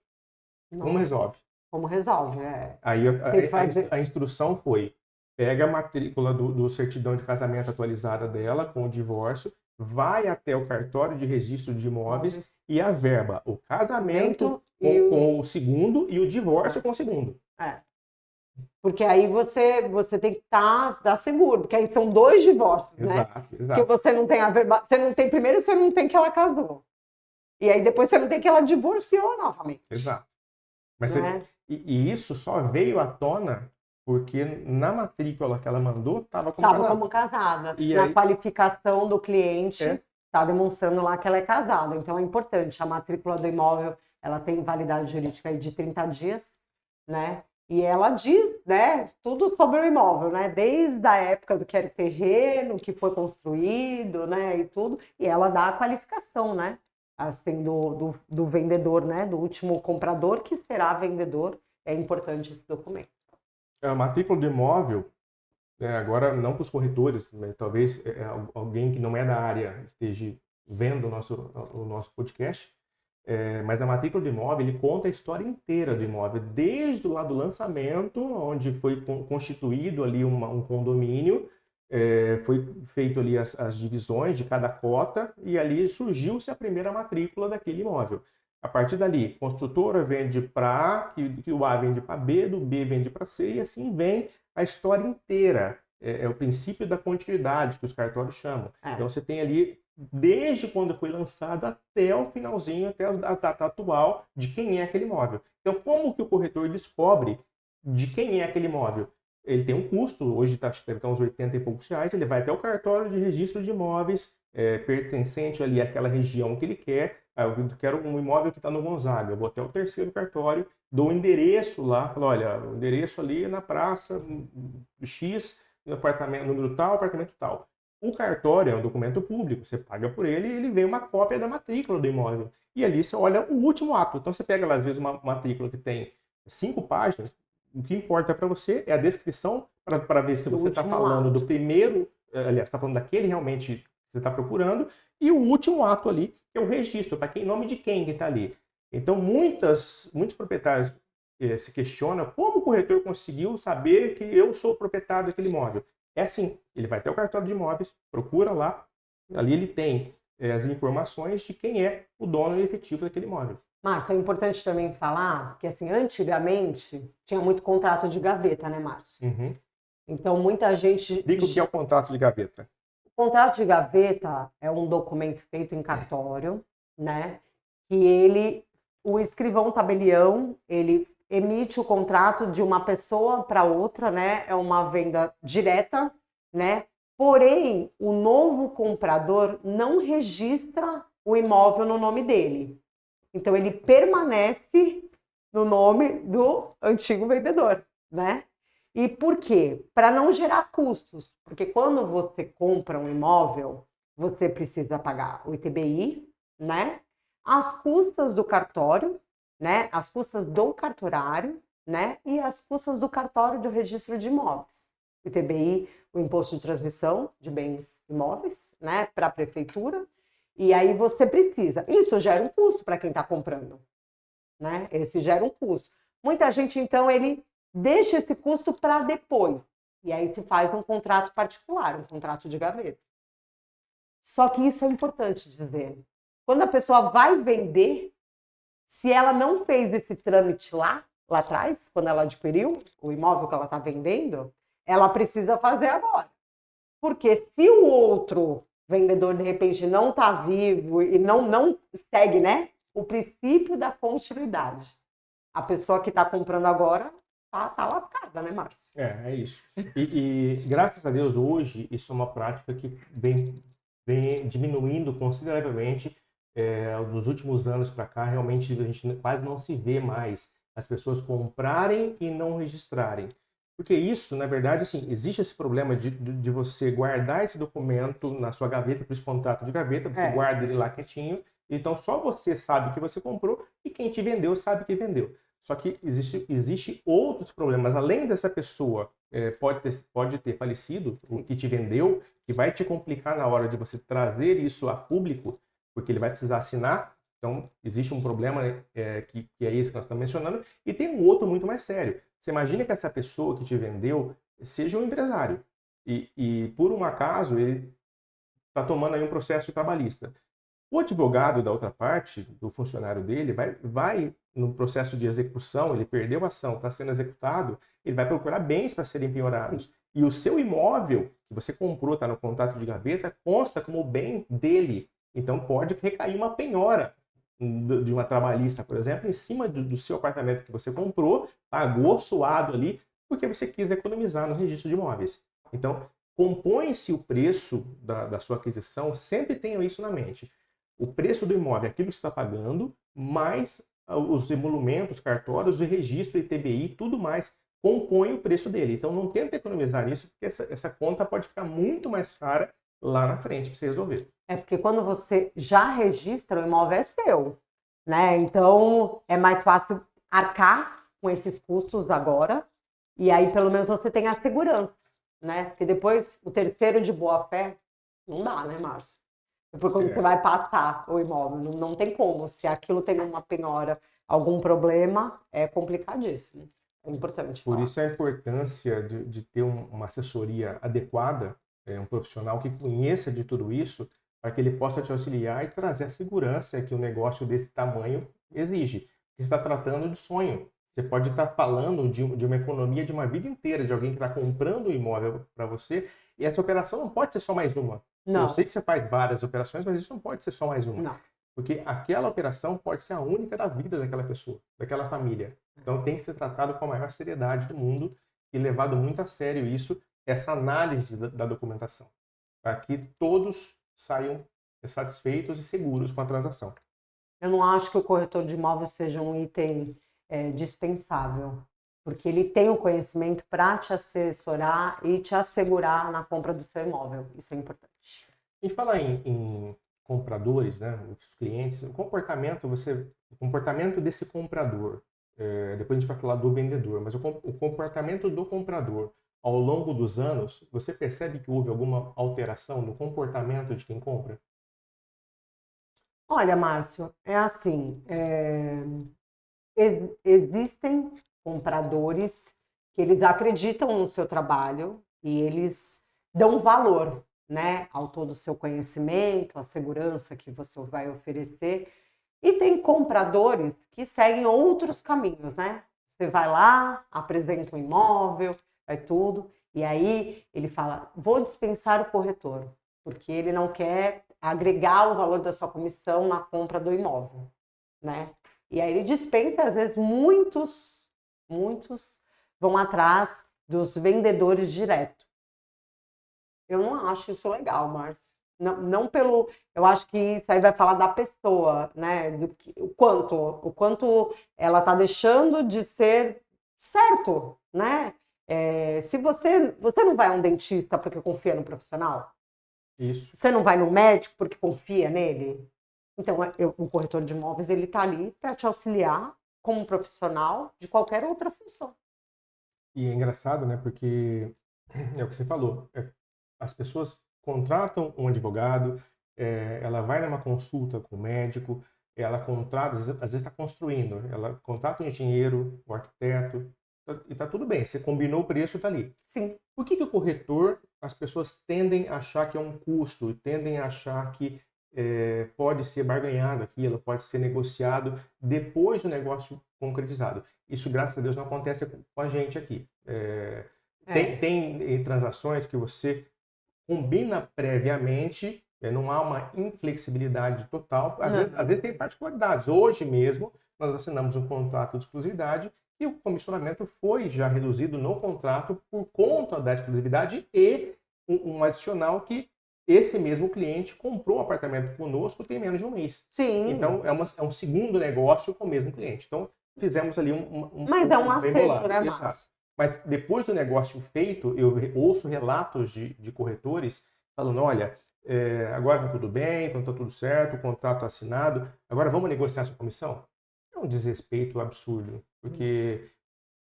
Como resolve? Como resolve? Aí Tem que fazer. a instrução foi: pega a matrícula do certidão de casamento atualizada dela com o divórcio, vai até o cartório de registro de imóveis e averba o casamento com o segundo e o divórcio com o segundo. Porque aí você tem que estar seguro, porque aí são 2 divórcios, né? Exato. Porque você não tem você não tem primeiro, você não tem que ela casou. E aí depois você não tem que ela divorciou novamente. Exato. Mas Né? e isso só veio à tona porque na matrícula que ela mandou estava como casada. E na aí, qualificação do cliente está demonstrando lá que ela é casada. Então é importante. A matrícula do imóvel ela tem validade jurídica de 30 dias, né? E ela diz, né, tudo sobre o imóvel, né? Desde a época do que era o terreno, que foi construído, né, e tudo. E ela dá a qualificação, né? Assim, do vendedor, né? Do último comprador que será vendedor. É importante esse documento. A matrícula do imóvel, agora não para os corretores, mas talvez alguém que não é da área esteja vendo o nosso podcast, mas a matrícula do imóvel, ele conta a história inteira do imóvel, desde o lado do lançamento, onde foi constituído ali um condomínio, foi feito ali as divisões de cada cota e ali surgiu-se a primeira matrícula daquele imóvel. A partir dali, construtora vende para A, que o A vende para B, do B vende para C, e assim vem a história inteira. É o princípio da continuidade que os cartórios chamam. Então você tem ali, desde quando foi lançado até o finalzinho, até a data atual, de quem é aquele imóvel. Então, como que o corretor descobre de quem é aquele imóvel? Ele tem um custo, hoje está uns 80 e poucos reais, ele vai até o cartório de registro de imóveis, pertencente ali àquela região que ele quer. Eu quero um imóvel que está no Gonzaga, eu vou até o terceiro cartório, dou o endereço lá, falo, olha, o endereço ali na praça X, no apartamento, número tal, apartamento tal. O cartório é um documento público, você paga por ele e ele vem uma cópia da matrícula do imóvel. E ali você olha o último ato. Então você pega, às vezes, uma matrícula que tem 5 páginas, o que importa para você é a descrição para ver se você está falando do primeiro, aliás, está falando daquele realmente que você está procurando, e o último ato ali, que é o registro, para quem, nome de quem que está ali. Então, muitos proprietários se questionam como o corretor conseguiu saber que eu sou o proprietário daquele imóvel. É assim, ele vai até o cartório de imóveis, procura lá, ali ele tem as informações de quem é o dono efetivo daquele imóvel. Márcio, é importante também falar que, assim, antigamente tinha muito contrato de gaveta, né, Márcio? Uhum. Então, muita gente... Explica o que é o contrato de gaveta. O contrato de gaveta é um documento feito em cartório, né? Que o escrivão tabelião, ele emite o contrato de uma pessoa para outra, né? É uma venda direta, né? Porém, o novo comprador não registra o imóvel no nome dele. Então, ele permanece no nome do antigo vendedor, né? E por quê? Para não gerar custos. Porque quando você compra um imóvel, você precisa pagar o ITBI, né? As custas do cartório, né? As custas do cartorário, né? E as custas do cartório de registro de imóveis. O ITBI, o imposto de transmissão de bens imóveis, né? Para a prefeitura. E aí você precisa. Isso gera um custo para quem está comprando, né? Esse gera um custo. Muita gente, então, ele deixa esse custo para depois. E aí se faz um contrato particular, um contrato de gaveta. Só que isso é importante dizer. Quando a pessoa vai vender, se ela não fez esse trâmite lá atrás, quando ela adquiriu o imóvel que ela está vendendo, ela precisa fazer agora. Porque se o outro vendedor, de repente, não está vivo e não segue, né, o princípio da continuidade, a pessoa que está comprando agora tá lascada, né, Márcio? É isso. E graças a Deus, hoje, isso é uma prática que vem diminuindo consideravelmente. Nos últimos anos para cá, realmente, a gente quase não se vê mais as pessoas comprarem e não registrarem. Porque isso, na verdade, assim, existe esse problema de você guardar esse documento na sua gaveta, por esse contrato de gaveta, você guarda ele lá quietinho, então só você sabe que você comprou e quem te vendeu sabe que vendeu. Só que existe outros problemas. Além dessa pessoa pode ter falecido, o que te vendeu, que vai te complicar na hora de você trazer isso a público, porque ele vai precisar assinar Então, existe um problema que é esse que nós estamos mencionando, e tem um outro muito mais sério. Você imagina que essa pessoa que te vendeu seja um empresário, e por um acaso, ele está tomando aí um processo trabalhista. O advogado da outra parte, do funcionário dele, vai no processo de execução, ele perdeu a ação, está sendo executado, ele vai procurar bens para serem penhorados. E o seu imóvel, que você comprou, está no contrato de gaveta, consta como bem dele. Então pode recair uma penhora de uma trabalhista, por exemplo, em cima do seu apartamento que você comprou, pagou suado ali, porque você quis economizar no registro de imóveis. Então, compõe-se o preço da sua aquisição, sempre tenham isso na mente. O preço do imóvel é aquilo que você está pagando, mais os emolumentos, cartórios, o registro, ITBI, tudo mais, compõe o preço dele. Então não tenta economizar nisso, porque essa conta pode ficar muito mais cara lá na frente para você resolver. É porque quando você já registra, o imóvel é seu, né? Então é mais fácil arcar com esses custos agora, e aí pelo menos você tem a segurança, né? Porque depois o terceiro de boa fé não dá, né, Márcio? Porque quando você vai passar o imóvel, não tem como. Se aquilo tem uma penhora, algum problema, é complicadíssimo. É importante Por falar. isso a importância de ter uma assessoria adequada, um profissional que conheça de tudo isso, para que ele possa te auxiliar e trazer a segurança que o negócio desse tamanho exige. Você está tratando de sonho. Você pode estar falando de uma economia de uma vida inteira, de alguém que está comprando o imóvel para você, e essa operação não pode ser só mais uma. Não. Eu sei que você faz várias operações, mas isso não pode ser só mais uma. Não. Porque aquela operação pode ser a única da vida daquela pessoa, daquela família. Então tem que ser tratado com a maior seriedade do mundo e levado muito a sério isso, essa análise da documentação, para que todos saiam satisfeitos e seguros com a transação. Eu não acho que o corretor de imóveis seja um item dispensável, porque ele tem o conhecimento para te assessorar e te assegurar na compra do seu imóvel. Isso é importante. E falar em compradores, né, os clientes, o comportamento desse comprador, depois a gente vai falar do vendedor, mas o comportamento do comprador ao longo dos anos, você percebe que houve alguma alteração no comportamento de quem compra? Olha, Márcio, é assim, existem compradores que eles acreditam no seu trabalho e eles dão valor, né, ao todo o seu conhecimento, à segurança que você vai oferecer. E tem compradores que seguem outros caminhos, né? Você vai lá, apresenta um imóvel, vai tudo, e aí ele fala, vou dispensar o corretor, porque ele não quer agregar o valor da sua comissão na compra do imóvel, né? E aí ele dispensa, às vezes muitos vão atrás dos vendedores direto. Eu não acho isso legal, Márcio. Não pelo... Eu acho que isso aí vai falar da pessoa, né? O quanto ela está deixando de ser certo, né? Se você não vai a um dentista porque confia no profissional? Isso. Você não vai no médico porque confia nele? Então, o corretor de imóveis, ele está ali para te auxiliar como profissional de qualquer outra função. E é engraçado, né? Porque é o que você falou. As pessoas contratam um advogado, ela vai numa consulta com o médico, ela contrata, às vezes está construindo, ela contrata um engenheiro, um arquiteto, e está tudo bem, você combinou o preço, está ali. Sim. Por que o corretor, as pessoas tendem a achar que é um custo, tendem a achar que pode ser barganhado aquilo, pode ser negociado depois do negócio concretizado? Isso, graças a Deus, não acontece com a gente aqui. Tem transações que você combina previamente, não há uma inflexibilidade total. Às vezes tem particularidades. Hoje mesmo, nós assinamos um contrato de exclusividade e o comissionamento foi já reduzido no contrato por conta da exclusividade e um adicional que esse mesmo cliente comprou um apartamento conosco tem menos de um mês. Sim. Então, é um segundo negócio com o mesmo cliente. Então, fizemos ali Mas é um acerto, né, Márcio? Mas depois do negócio feito, eu ouço relatos de corretores falando, olha, agora está tudo bem, então está tudo certo, o contrato assinado, agora vamos negociar sua comissão? É um desrespeito absurdo, porque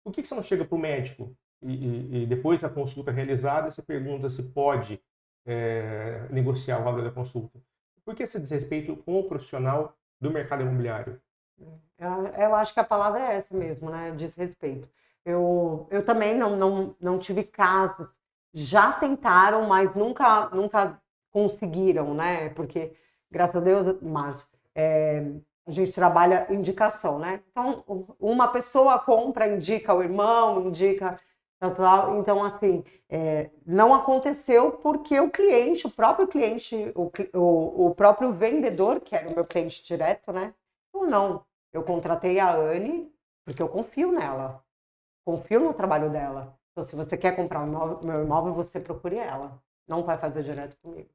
por que você não chega para o médico e depois da consulta realizada, você pergunta se pode negociar o valor da consulta? Por que esse desrespeito com o profissional do mercado imobiliário? Eu acho que a palavra é essa mesmo, né? Desrespeito. Eu também não tive casos. Já tentaram, mas nunca conseguiram, né? Porque, graças a Deus, Márcio, a gente trabalha indicação, né? Então, uma pessoa compra, indica o irmão, indica tal. Então, assim, não aconteceu porque o próprio cliente, o próprio vendedor, que era o meu cliente direto, né? Ou não. Eu contratei a Anne porque eu confio nela. Confio no trabalho dela. Então, se você quer comprar meu imóvel, você procure ela. Não vai fazer direto comigo.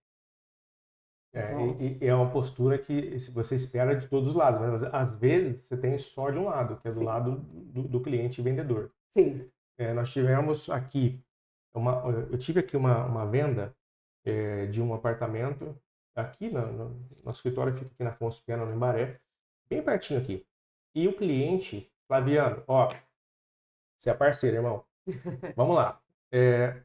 E é uma postura que você espera de todos os lados, mas às vezes você tem só de um lado, que é do lado do cliente vendedor. Sim. Nós tivemos aqui, eu tive aqui uma venda de um apartamento aqui no nosso escritório, fica aqui na Afonso Pena, no Embaré, bem pertinho aqui. E o cliente, Flaviano, ó, você é parceiro, irmão. Vamos lá.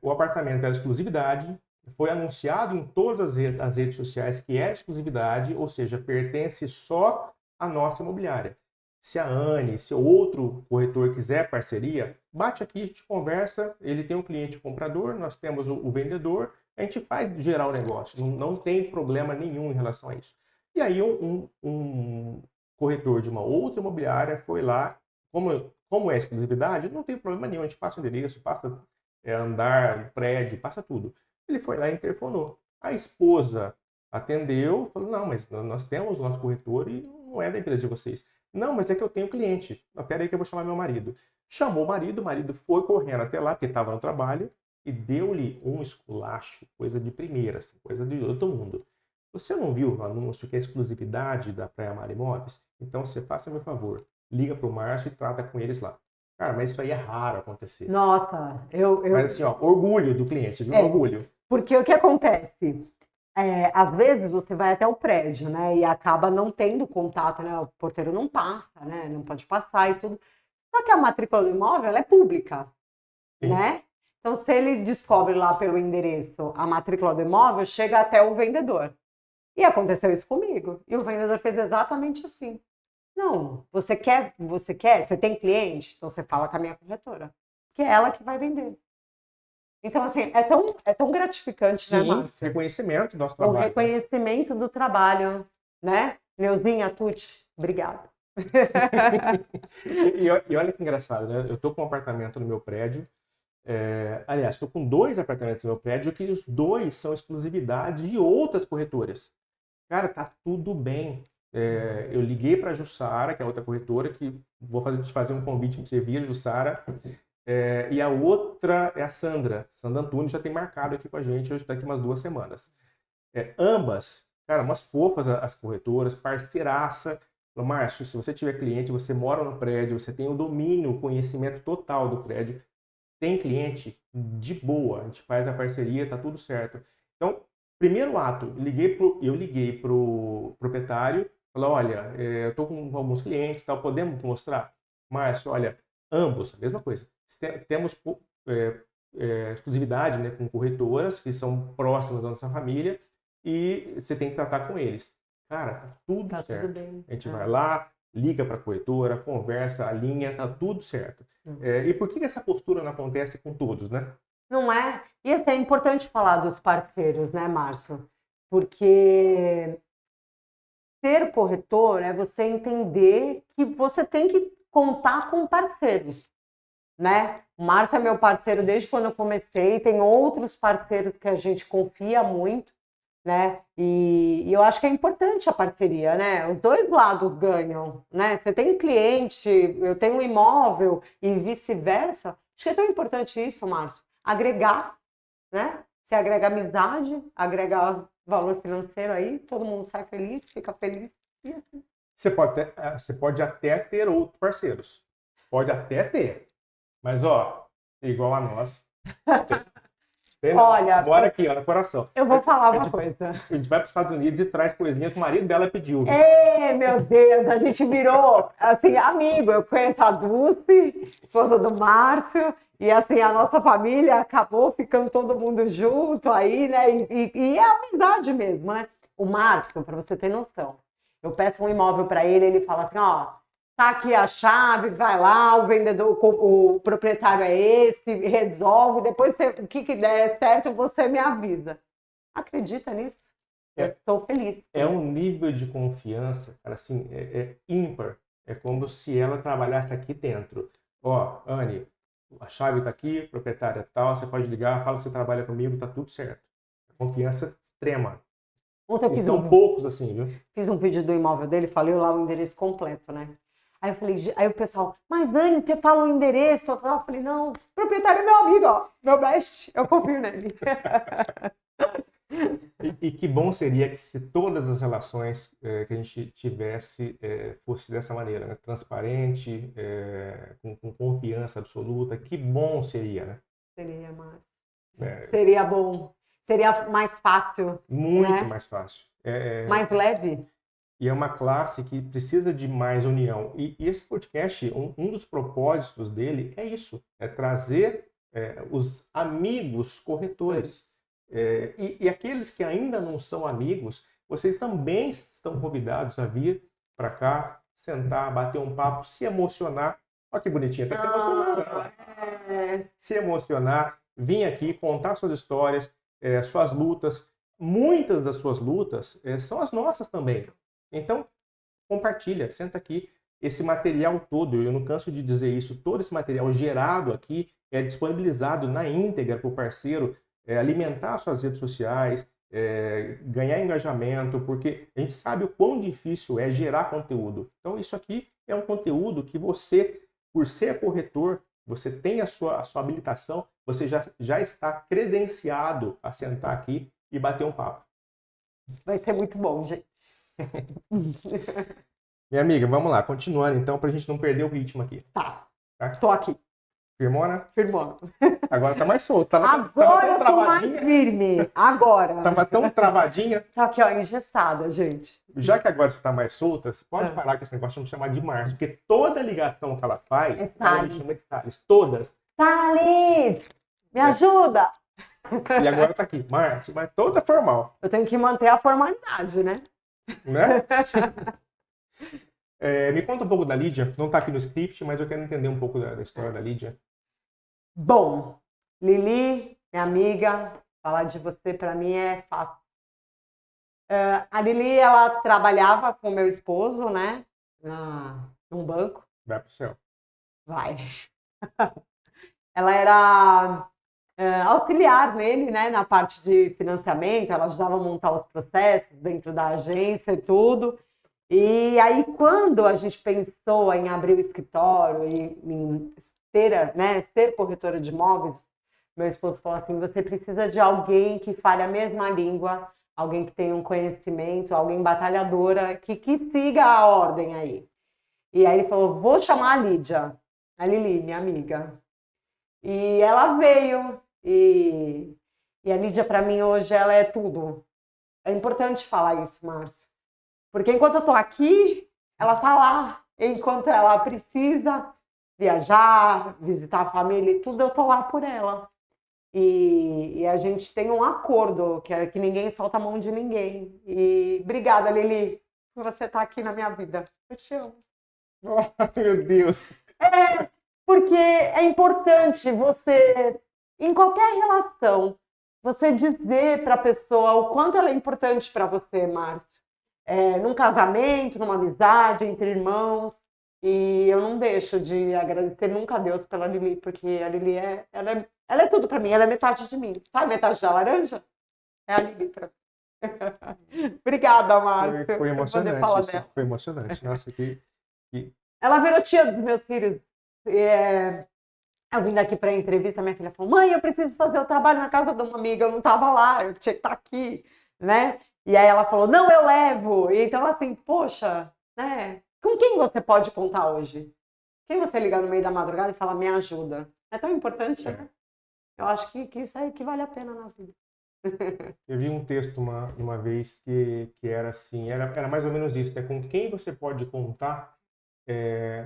O apartamento é exclusividade, foi anunciado em todas as redes sociais que é exclusividade, ou seja, pertence só à nossa imobiliária. Se a Anne, se outro corretor quiser parceria, bate aqui, a gente conversa, ele tem um cliente comprador, nós temos o vendedor, a gente faz gerar o negócio, não tem problema nenhum em relação a isso. E aí um corretor de uma outra imobiliária foi lá, como é exclusividade, não tem problema nenhum, a gente passa o endereço, passa andar, prédio, passa tudo. Ele foi lá e interfonou. A esposa atendeu, falou, não, mas nós temos o nosso corretor e não é da empresa de vocês. Não, mas é que eu tenho cliente. Espera aí que eu vou chamar meu marido. Chamou o marido foi correndo até lá, porque estava no trabalho, e deu-lhe um esculacho, coisa de primeira, assim, coisa de outro mundo. Você não viu o anúncio que é exclusividade da Praia Mar Imóveis? Então você faça meu favor, liga para o Márcio e trata com eles lá. Cara, mas isso aí é raro acontecer. Nossa, Mas assim, ó, orgulho do cliente, viu? Orgulho. Porque o que acontece? Às vezes você vai até o prédio, né? E acaba não tendo contato, né? O porteiro não passa, né? Não pode passar e tudo. Só que a matrícula do imóvel, ela é pública, né? Então, se ele descobre lá pelo endereço a matrícula do imóvel, chega até o vendedor. E aconteceu isso comigo. E o vendedor fez exatamente assim. Não, você quer? Você tem cliente? Então você fala com a minha corretora, que é ela que vai vender. Então, assim, é tão gratificante, sim, né, Márcio? Reconhecimento do nosso trabalho. O reconhecimento do trabalho, né? Neuzinha, Tuti, obrigada. e olha que engraçado, né? Eu tô com um apartamento no meu prédio. Aliás, estou com 2 apartamentos no meu prédio que os 2 são exclusividade de outras corretoras. Cara, tá tudo bem. Eu liguei para a Jussara, que é outra corretora, que vou te fazer um convite para você vir, Jussara. E a outra é a Sandra. Sandra Antunes já tem marcado aqui com a gente hoje, daqui umas 2 semanas. Ambas, cara, umas fofas as corretoras, parceiraça. Márcio, se você tiver cliente, você mora no prédio, você tem o domínio, o conhecimento total do prédio, tem cliente, de boa, a gente faz a parceria, tá tudo certo. Então, primeiro ato, eu liguei pro proprietário, falei, olha, eu estou com alguns clientes, tal, podemos mostrar? Márcio, olha, ambos, a mesma coisa. Temos exclusividade, né, com corretoras que são próximas da nossa família e você tem que tratar com eles. Cara, tá tudo certo. Tudo bem. A gente vai lá, liga para a corretora, conversa, alinha, tá tudo certo. E por que essa postura não acontece com todos, né? Não é? E assim, é importante falar dos parceiros, né, Márcio? Porque ser corretor é você entender que você tem que contar com parceiros, né? O Márcio é meu parceiro desde quando eu comecei, tem outros parceiros que a gente confia muito, né? E eu acho que é importante a parceria, né? Os dois lados ganham, né? Você tem cliente, eu tenho um imóvel e vice-versa. Acho que é tão importante isso, Márcio. Agregar, né? Se agrega amizade, agrega valor financeiro aí, todo mundo sai feliz, fica feliz. E assim. Você pode até ter outros parceiros. Pode até ter. Mas, ó, igual a nós. Olha, bora aqui, ó, no coração. Eu vou falar uma coisa. A gente vai para os Estados Unidos e traz coisinha que o marido dela pediu. Meu Deus, a gente virou, assim, amigo. Eu conheço a Dulce, esposa do Márcio, e, assim, a nossa família acabou ficando todo mundo junto aí, né? E é amizade mesmo, né? O Márcio, para você ter noção, Eu peço um imóvel para ele, ele fala assim, ó, tá aqui a chave, vai lá, o vendedor, o proprietário é esse, resolve, depois o que der certo, você me avisa. Acredita nisso? Eu estou feliz. É um nível de confiança, cara, assim, é ímpar. É como se ela trabalhasse aqui dentro. Ó, Anne, a chave está aqui, proprietária tal, você pode ligar, fala que você trabalha comigo, tá tudo certo. Confiança extrema. Ontem eu E são poucos assim, viu? fiz um vídeo do imóvel dele, falei lá o endereço completo, né? Aí eu falei, aí o pessoal, mas Dani, você fala o endereço? Eu falei, não, o proprietário é meu amigo, ó, meu best, eu confio nele. E que bom seria que se todas as relações que a gente tivesse fosse dessa maneira, né? Transparente, com confiança absoluta. Que bom seria, né? Seria, Márcio. Seria bom. Seria mais fácil. Muito né? mais fácil. Mais leve. E é uma classe que precisa de mais união. E esse podcast, um dos propósitos dele é isso, é trazer os amigos corretores. E aqueles que ainda não são amigos, vocês também estão convidados a vir para cá, sentar, bater um papo, se emocionar. Olha que bonitinha, tá se emocionando. Se emocionar, vir aqui contar suas histórias, suas lutas. Muitas das suas lutas são as nossas também. Então, compartilha, senta aqui. Esse material todo, eu não canso de dizer isso, todo esse material gerado aqui é disponibilizado na íntegra para o parceiro alimentar suas redes sociais, ganhar engajamento, porque a gente sabe o quão difícil é gerar conteúdo. Então, isso aqui é um conteúdo que você, por ser corretor, você tem a sua habilitação, você já está credenciado a sentar aqui e bater um papo. Vai ser muito bom, gente. Minha amiga, vamos lá, continuando então, para a gente não perder o ritmo aqui. Tá. Tô aqui. Firmona? Firmou. Agora tá mais solto. Agora eu tô mais firme. Agora. Tava tão travadinha. Tá aqui, ó, engessada, gente. Já que agora você tá mais solta, você pode parar com esse negócio de me chamar de Márcio, porque toda ligação que ela faz, ela me chama de Salles. Todas. Salles! Me ajuda! E agora tá aqui, Márcio, mas toda formal. Eu tenho que manter a formalidade, né? Né? Me conta um pouco da Lídia. Não tá aqui no script, mas eu quero entender um pouco da história da Lídia. Bom, Lili, minha amiga, falar de você para mim é fácil. A Lili, ela trabalhava com meu esposo, né? Num banco. Vai pro céu. Vai. Ela era auxiliar nele, né? Na parte de financiamento, ela ajudava a montar os processos dentro da agência e tudo. E aí, quando a gente pensou em abrir o escritório e em ser corretora de imóveis, meu esposo falou assim, você precisa de alguém que fale a mesma língua, alguém que tenha um conhecimento, alguém batalhadora, que siga a ordem aí. E aí ele falou, vou chamar a Lídia, a Lili, minha amiga. E ela veio, e a Lídia para mim hoje ela é tudo. É importante falar isso, Márcio. Porque enquanto eu tô aqui, ela tá lá. Enquanto ela precisa viajar, visitar a família e tudo, eu tô lá por ela. E a gente tem um acordo, que é que ninguém solta a mão de ninguém. E obrigada, Lili, por você estar aqui na minha vida. Eu te amo. Oh, meu Deus! Porque é importante você, em qualquer relação, você dizer para a pessoa o quanto ela é importante para você, Márcio. Num casamento, numa amizade, entre irmãos. E eu não deixo de agradecer nunca a Deus pela Lili, porque a Lili ela é tudo para mim, ela é metade de mim. Sabe metade da laranja? É a Lili para mim. Obrigada, Márcio. Foi emocionante isso. Foi emocionante. Nossa, Ela virou tia dos meus filhos. Eu vim daqui para a entrevista, minha filha falou, mãe, eu preciso fazer o trabalho na casa de uma amiga, eu não estava lá, eu tinha que estar aqui, né? E aí ela falou, não, eu levo. E então, assim, poxa, né? Com quem você pode contar hoje? Quem você liga no meio da madrugada e fala, me ajuda? É tão importante, né? Eu acho que isso aí que vale a pena na vida. Eu vi um texto uma vez que era assim, era mais ou menos isso, né? Com quem você pode contar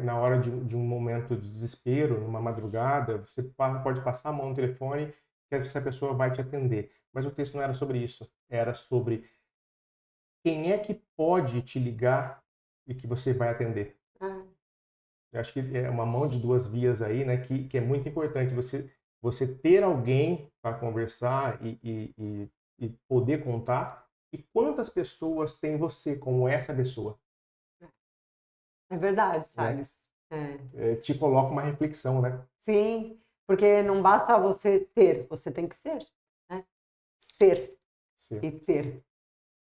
na hora de um momento de desespero, numa madrugada, você pode passar a mão no telefone que essa pessoa vai te atender. Mas o texto não era sobre isso, era sobre quem é que pode te ligar e que você vai atender? Eu acho que é uma mão de duas vias aí, né? Que é muito importante você ter alguém para conversar e poder contar. E quantas pessoas tem você como essa pessoa? É verdade, Né? Salles. É. Te coloca uma reflexão, né? Sim, porque não basta você ter, você tem que ser, né? Ser Sim. e ter,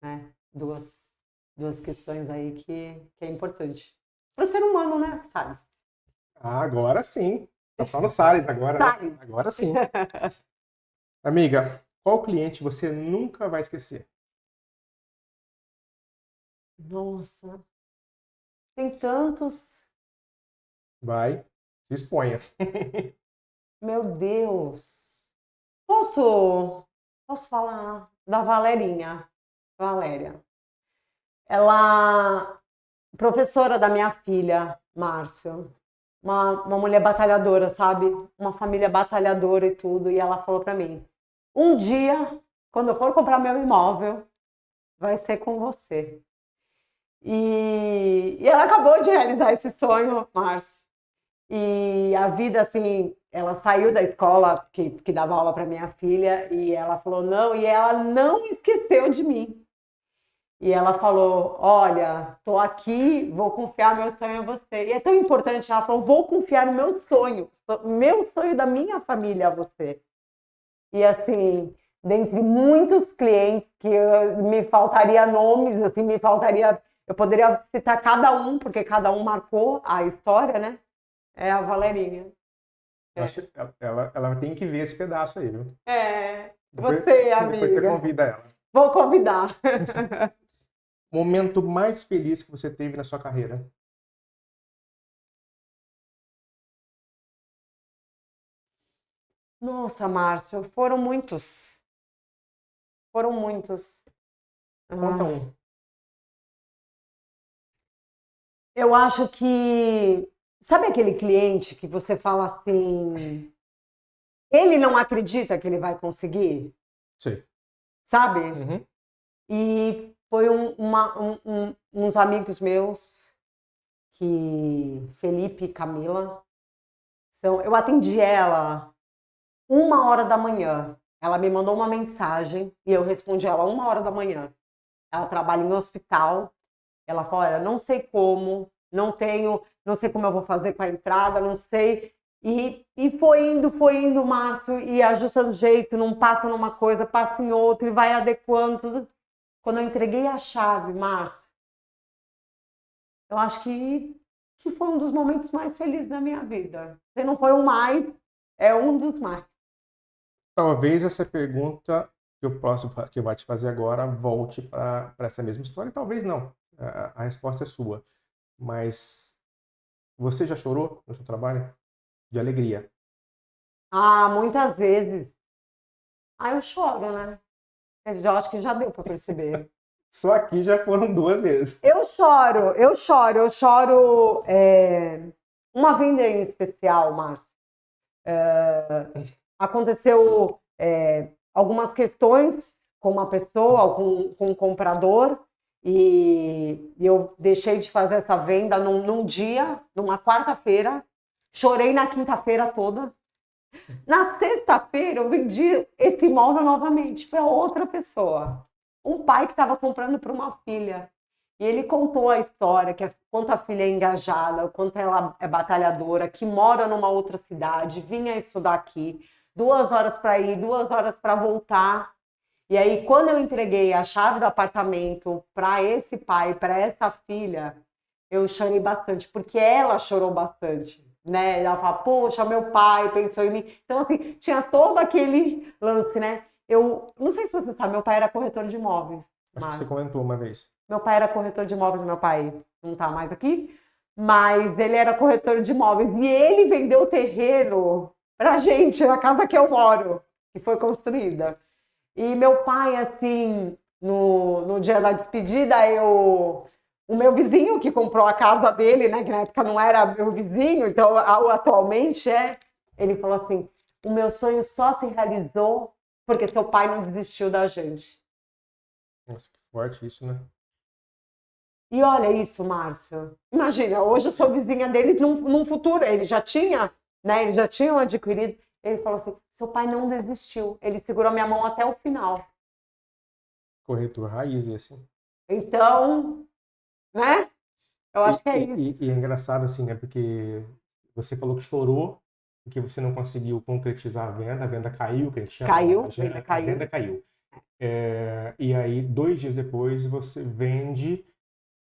né? Duas questões aí que é importante. Para o ser humano, né, Salles? Agora sim. Tá só no Salles agora, né? Agora sim. Amiga, qual cliente você nunca vai esquecer? Nossa, tem tantos. Vai, se exponha. Meu Deus. Posso falar da Valerinha? Valéria. Ela, professora da minha filha, Márcio. Uma mulher batalhadora, sabe? Uma família batalhadora e tudo. E ela falou para mim: um dia, quando eu for comprar meu imóvel, vai ser com você. E ela acabou de realizar esse sonho, Márcio. E a vida, assim, ela saiu da escola que dava aula para minha filha e ela falou não, e ela não esqueceu de mim. E ela falou, olha, tô aqui, vou confiar meu sonho a você. E é tão importante, ela falou, vou confiar no meu sonho da minha família a você. E assim, dentre muitos clientes que me faltaria nomes, assim, eu poderia citar cada um, porque cada um marcou a história, né? É a Valerinha. Eu acho que ela tem que ver esse pedaço aí, viu? Você, Depois você amiga. convida ela. Vou convidar. Momento mais feliz que você teve na sua carreira? Nossa, Márcio, foram muitos. Foram muitos. Conta um. Eu acho que. Sabe aquele cliente que você fala assim. Ele não acredita que ele vai conseguir? Sei. Sabe? Uhum. E foi uns amigos meus, Felipe e Camila, eu atendi ela 1h da manhã. Ela me mandou uma mensagem e eu respondi ela 1h da manhã. Ela trabalha em hospital. Ela falou, olha, não sei como, não sei como eu vou fazer com a entrada, não sei. E foi indo, Márcio, e ajusta do jeito, não passa numa coisa, passa em outra, e vai adequando tudo. Quando eu entreguei a chave, Márcio, eu acho que foi um dos momentos mais felizes da minha vida. Se não foi o mais, é um dos mais. Talvez essa pergunta que eu vou te fazer agora volte para essa mesma história. Talvez não. A resposta é sua. Mas você já chorou no seu trabalho? De alegria? Ah, muitas vezes. Ah, eu choro, né? Eu acho que já deu para perceber. Só aqui já foram 2 vezes. Eu choro. Uma vinda em especial, Márcio. Aconteceu algumas questões com uma pessoa, com um comprador, e eu deixei de fazer essa venda num dia, numa quarta-feira, chorei na quinta-feira toda. Na sexta-feira, eu vendi esse imóvel novamente para outra pessoa. Um pai que estava comprando para uma filha. E ele contou a história, quanto a filha é engajada, quanto ela é batalhadora, que mora numa outra cidade, vinha estudar aqui, 2 horas para ir, 2 horas para voltar. E aí, quando eu entreguei a chave do apartamento para esse pai, para essa filha, eu chorei bastante, porque ela chorou bastante, né? Ela fala, poxa, meu pai pensou em mim. Então, assim, tinha todo aquele lance, né? Eu não sei se você sabe, meu pai era corretor de imóveis. Acho que você comentou uma vez. Meu pai era corretor de imóveis, meu pai não está mais aqui, mas ele era corretor de imóveis e ele vendeu o terreno pra gente, na casa que eu moro, que foi construída. E meu pai, assim, no dia da despedida, o meu vizinho que comprou a casa dele, né, que na época não era meu vizinho, então atualmente ele falou assim, o meu sonho só se realizou porque seu pai não desistiu da gente. Nossa, que forte isso, né? E olha isso, Márcio. Imagina, hoje eu sou vizinha deles num futuro. Ele já tinha, né? Eles já tinham adquirido. Ele falou assim: seu pai não desistiu. Ele segurou minha mão até o final. Corretor raiz, esse. Então, né? Eu acho que é isso. E é engraçado assim, né? Porque você falou que chorou porque você não conseguiu concretizar a venda caiu, que a gente chama. Caiu, A venda caiu. E aí, 2 dias depois, você vende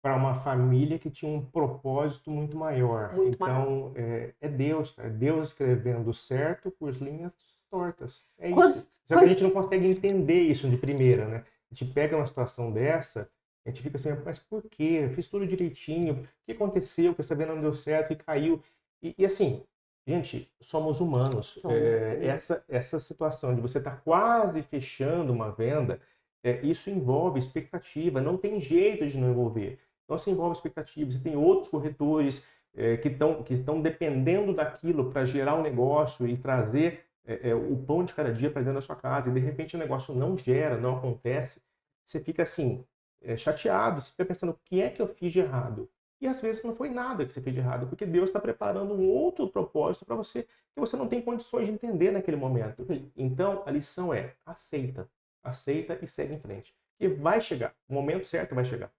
para uma família que tinha um propósito muito maior. Muito então, é Deus, cara. É Deus escrevendo certo por linhas tortas. É isso. Quando- Só que a gente não consegue entender isso de primeira, né? A gente pega uma situação dessa, a gente fica assim, mas por quê? Eu fiz tudo direitinho. O que aconteceu? Que essa venda não deu certo e caiu. E assim, gente, somos humanos. Essa situação de você estar quase fechando uma venda, isso envolve expectativa. Não tem jeito de não envolver. Então, se envolve expectativa. Você tem outros corretores que estão dependendo daquilo para gerar um negócio e trazer o pão de cada dia para dentro da sua casa. E, de repente, o negócio não gera, não acontece. Você fica assim, chateado. Você fica pensando, o que é que eu fiz de errado? E, às vezes, não foi nada que você fez de errado, porque Deus está preparando um outro propósito para você que você não tem condições de entender naquele momento. Então, a lição é, aceita. Aceita e segue em frente. E vai chegar. O momento certo vai chegar.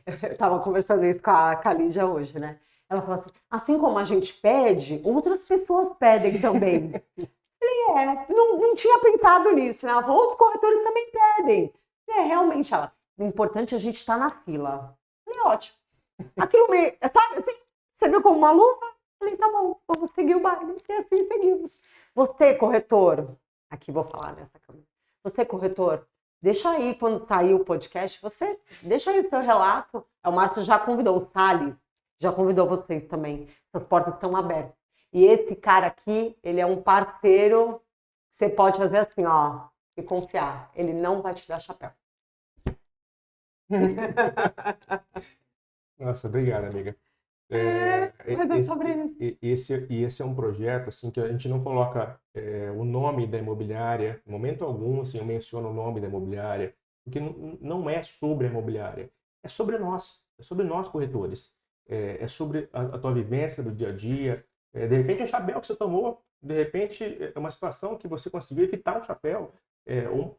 Eu estava conversando isso com a Lígia hoje, né? Ela falou assim como a gente pede, outras pessoas pedem também. Eu falei, não tinha pensado nisso, né? Ela falou, outros corretores também pedem. Realmente, o importante é a gente estar na fila. Eu falei, ótimo. Aquilo me, sabe assim, você viu como uma luva? Eu falei, tá bom, vamos seguir o baile. E assim seguimos. Você, corretor, aqui vou falar nessa câmera. Você, corretor, deixa aí, quando sair o podcast, você deixa aí o seu relato. O Márcio já convidou, o Salles já convidou vocês também. As portas estão abertas. E esse cara aqui, ele é um parceiro que você pode fazer assim, ó, e confiar. Ele não vai te dar chapéu. Nossa, obrigado, amiga. Mas é sobre isso. Esse é um projeto assim que a gente não coloca o nome da imobiliária, em momento algum, assim, eu menciono o nome da imobiliária, porque não é sobre a imobiliária, é sobre nós corretores, é sobre a tua vivência do dia a dia, de repente um chapéu que você tomou, de repente é uma situação que você conseguiu evitar um chapéu,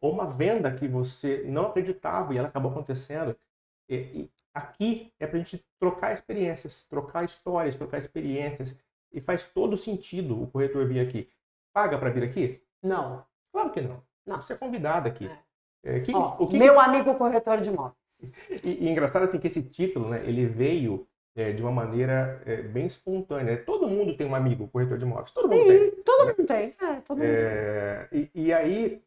ou uma venda que você não acreditava e ela acabou acontecendo. Aqui é para a gente trocar experiências, trocar histórias, trocar experiências. E faz todo sentido o corretor vir aqui. Paga para vir aqui? Não. Claro que não. Você é convidado aqui. Meu amigo corretor de imóveis. E engraçado assim que esse título, né, ele veio de uma maneira bem espontânea. Todo mundo tem um amigo corretor de imóveis. Todo mundo tem. Todo mundo tem. Todo mundo tem. E aí,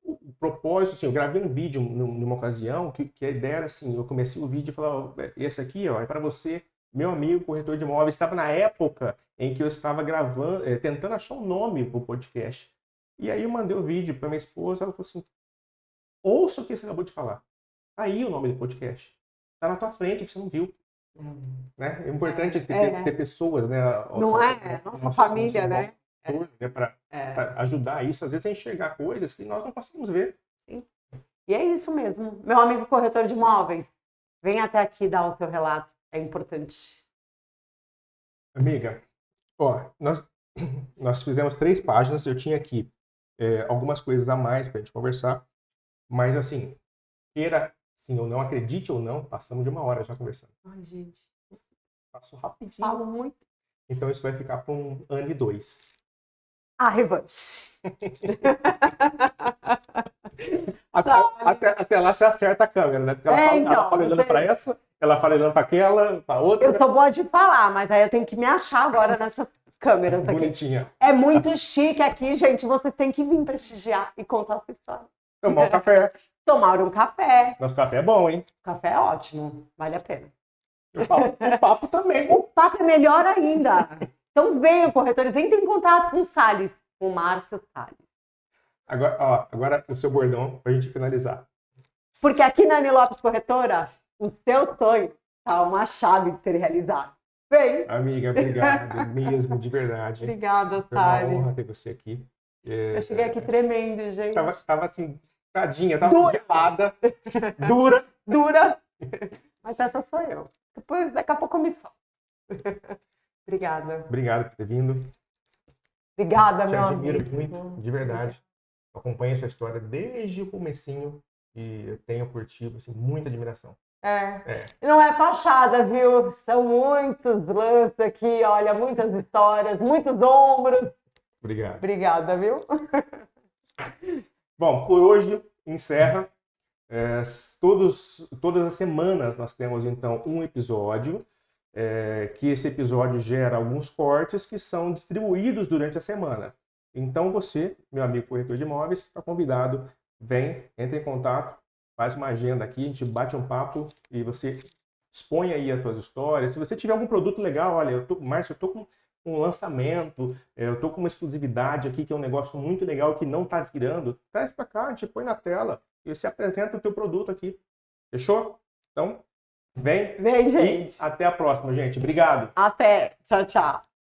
o propósito, assim, eu gravei um vídeo numa ocasião que a ideia era assim, eu comecei o vídeo e falava, esse aqui, ó, é para você, meu amigo corretor de imóveis. Estava na época em que eu estava gravando, tentando achar um nome para o podcast. E aí eu mandei o vídeo para minha esposa, ela falou assim, ouça o que você acabou de falar. Aí o nome do podcast. Está na tua frente, você não viu. Né? É importante ter pessoas, né? Não é? Nossa família, né? Para ajudar isso, às vezes a enxergar coisas que nós não conseguimos ver. Sim. E é isso mesmo. Meu amigo corretor de imóveis, vem até aqui dar o seu relato. É importante. Amiga, ó, nós fizemos 3 páginas, eu tinha aqui algumas coisas a mais para a gente conversar, mas assim, queira sim ou não, acredite ou não, passamos de 1 hora já conversando. Ai, gente. Passou rapidinho. Falo muito. Então isso vai ficar para um ano e 2. A revanche. Até lá você acerta a câmera, né? Porque ela fala olhando para essa, ela fala olhando para aquela, para outra. Eu sou boa de falar, mas aí eu tenho que me achar agora nessas câmeras aqui. Bonitinha. É muito chique aqui, gente. Você tem que vir prestigiar e contar a sua história. Tomar um café. Tomar um café. Nosso café é bom, hein? O café é ótimo. Vale a pena. O papo também. O papo é melhor ainda. Então venham, corretores, entrem em contato com o Salles, com o Márcio Salles. Agora o seu bordão pra gente finalizar. Porque aqui na Ani Lopes Corretora, o seu sonho tá uma chave de ser realizado. Vem! Amiga, obrigado mesmo, de verdade. Obrigada, Foi uma Salles. honra ter você aqui. Eu cheguei aqui tremendo, gente. Tava assim, tadinha, tava gelada, dura. Mas essa sou eu. Depois, daqui a pouco eu me solto. Obrigada. Obrigado por ter vindo. Obrigada, Te meu admiro amigo. muito, de verdade. Acompanho essa história desde o comecinho e eu tenho por ti assim, muita admiração. Não é fachada, viu? São muitos lances aqui, olha, muitas histórias, muitos ombros. Obrigado. Obrigada, viu? Bom, por hoje encerra. Todas as semanas nós temos então um episódio, que esse episódio gera alguns cortes que são distribuídos durante a semana. Então você, meu amigo corretor de imóveis, está convidado, vem, entre em contato, faz uma agenda aqui, a gente bate um papo e você expõe aí as suas histórias. Se você tiver algum produto legal, olha, Márcio, eu estou com um lançamento, eu estou com uma exclusividade aqui que é um negócio muito legal que não está tirando, traz para cá, a gente põe na tela e você apresenta o teu produto aqui. Fechou? Então, vem Vem, gente. E até a próxima, gente. Obrigado. Até. Tchau, tchau.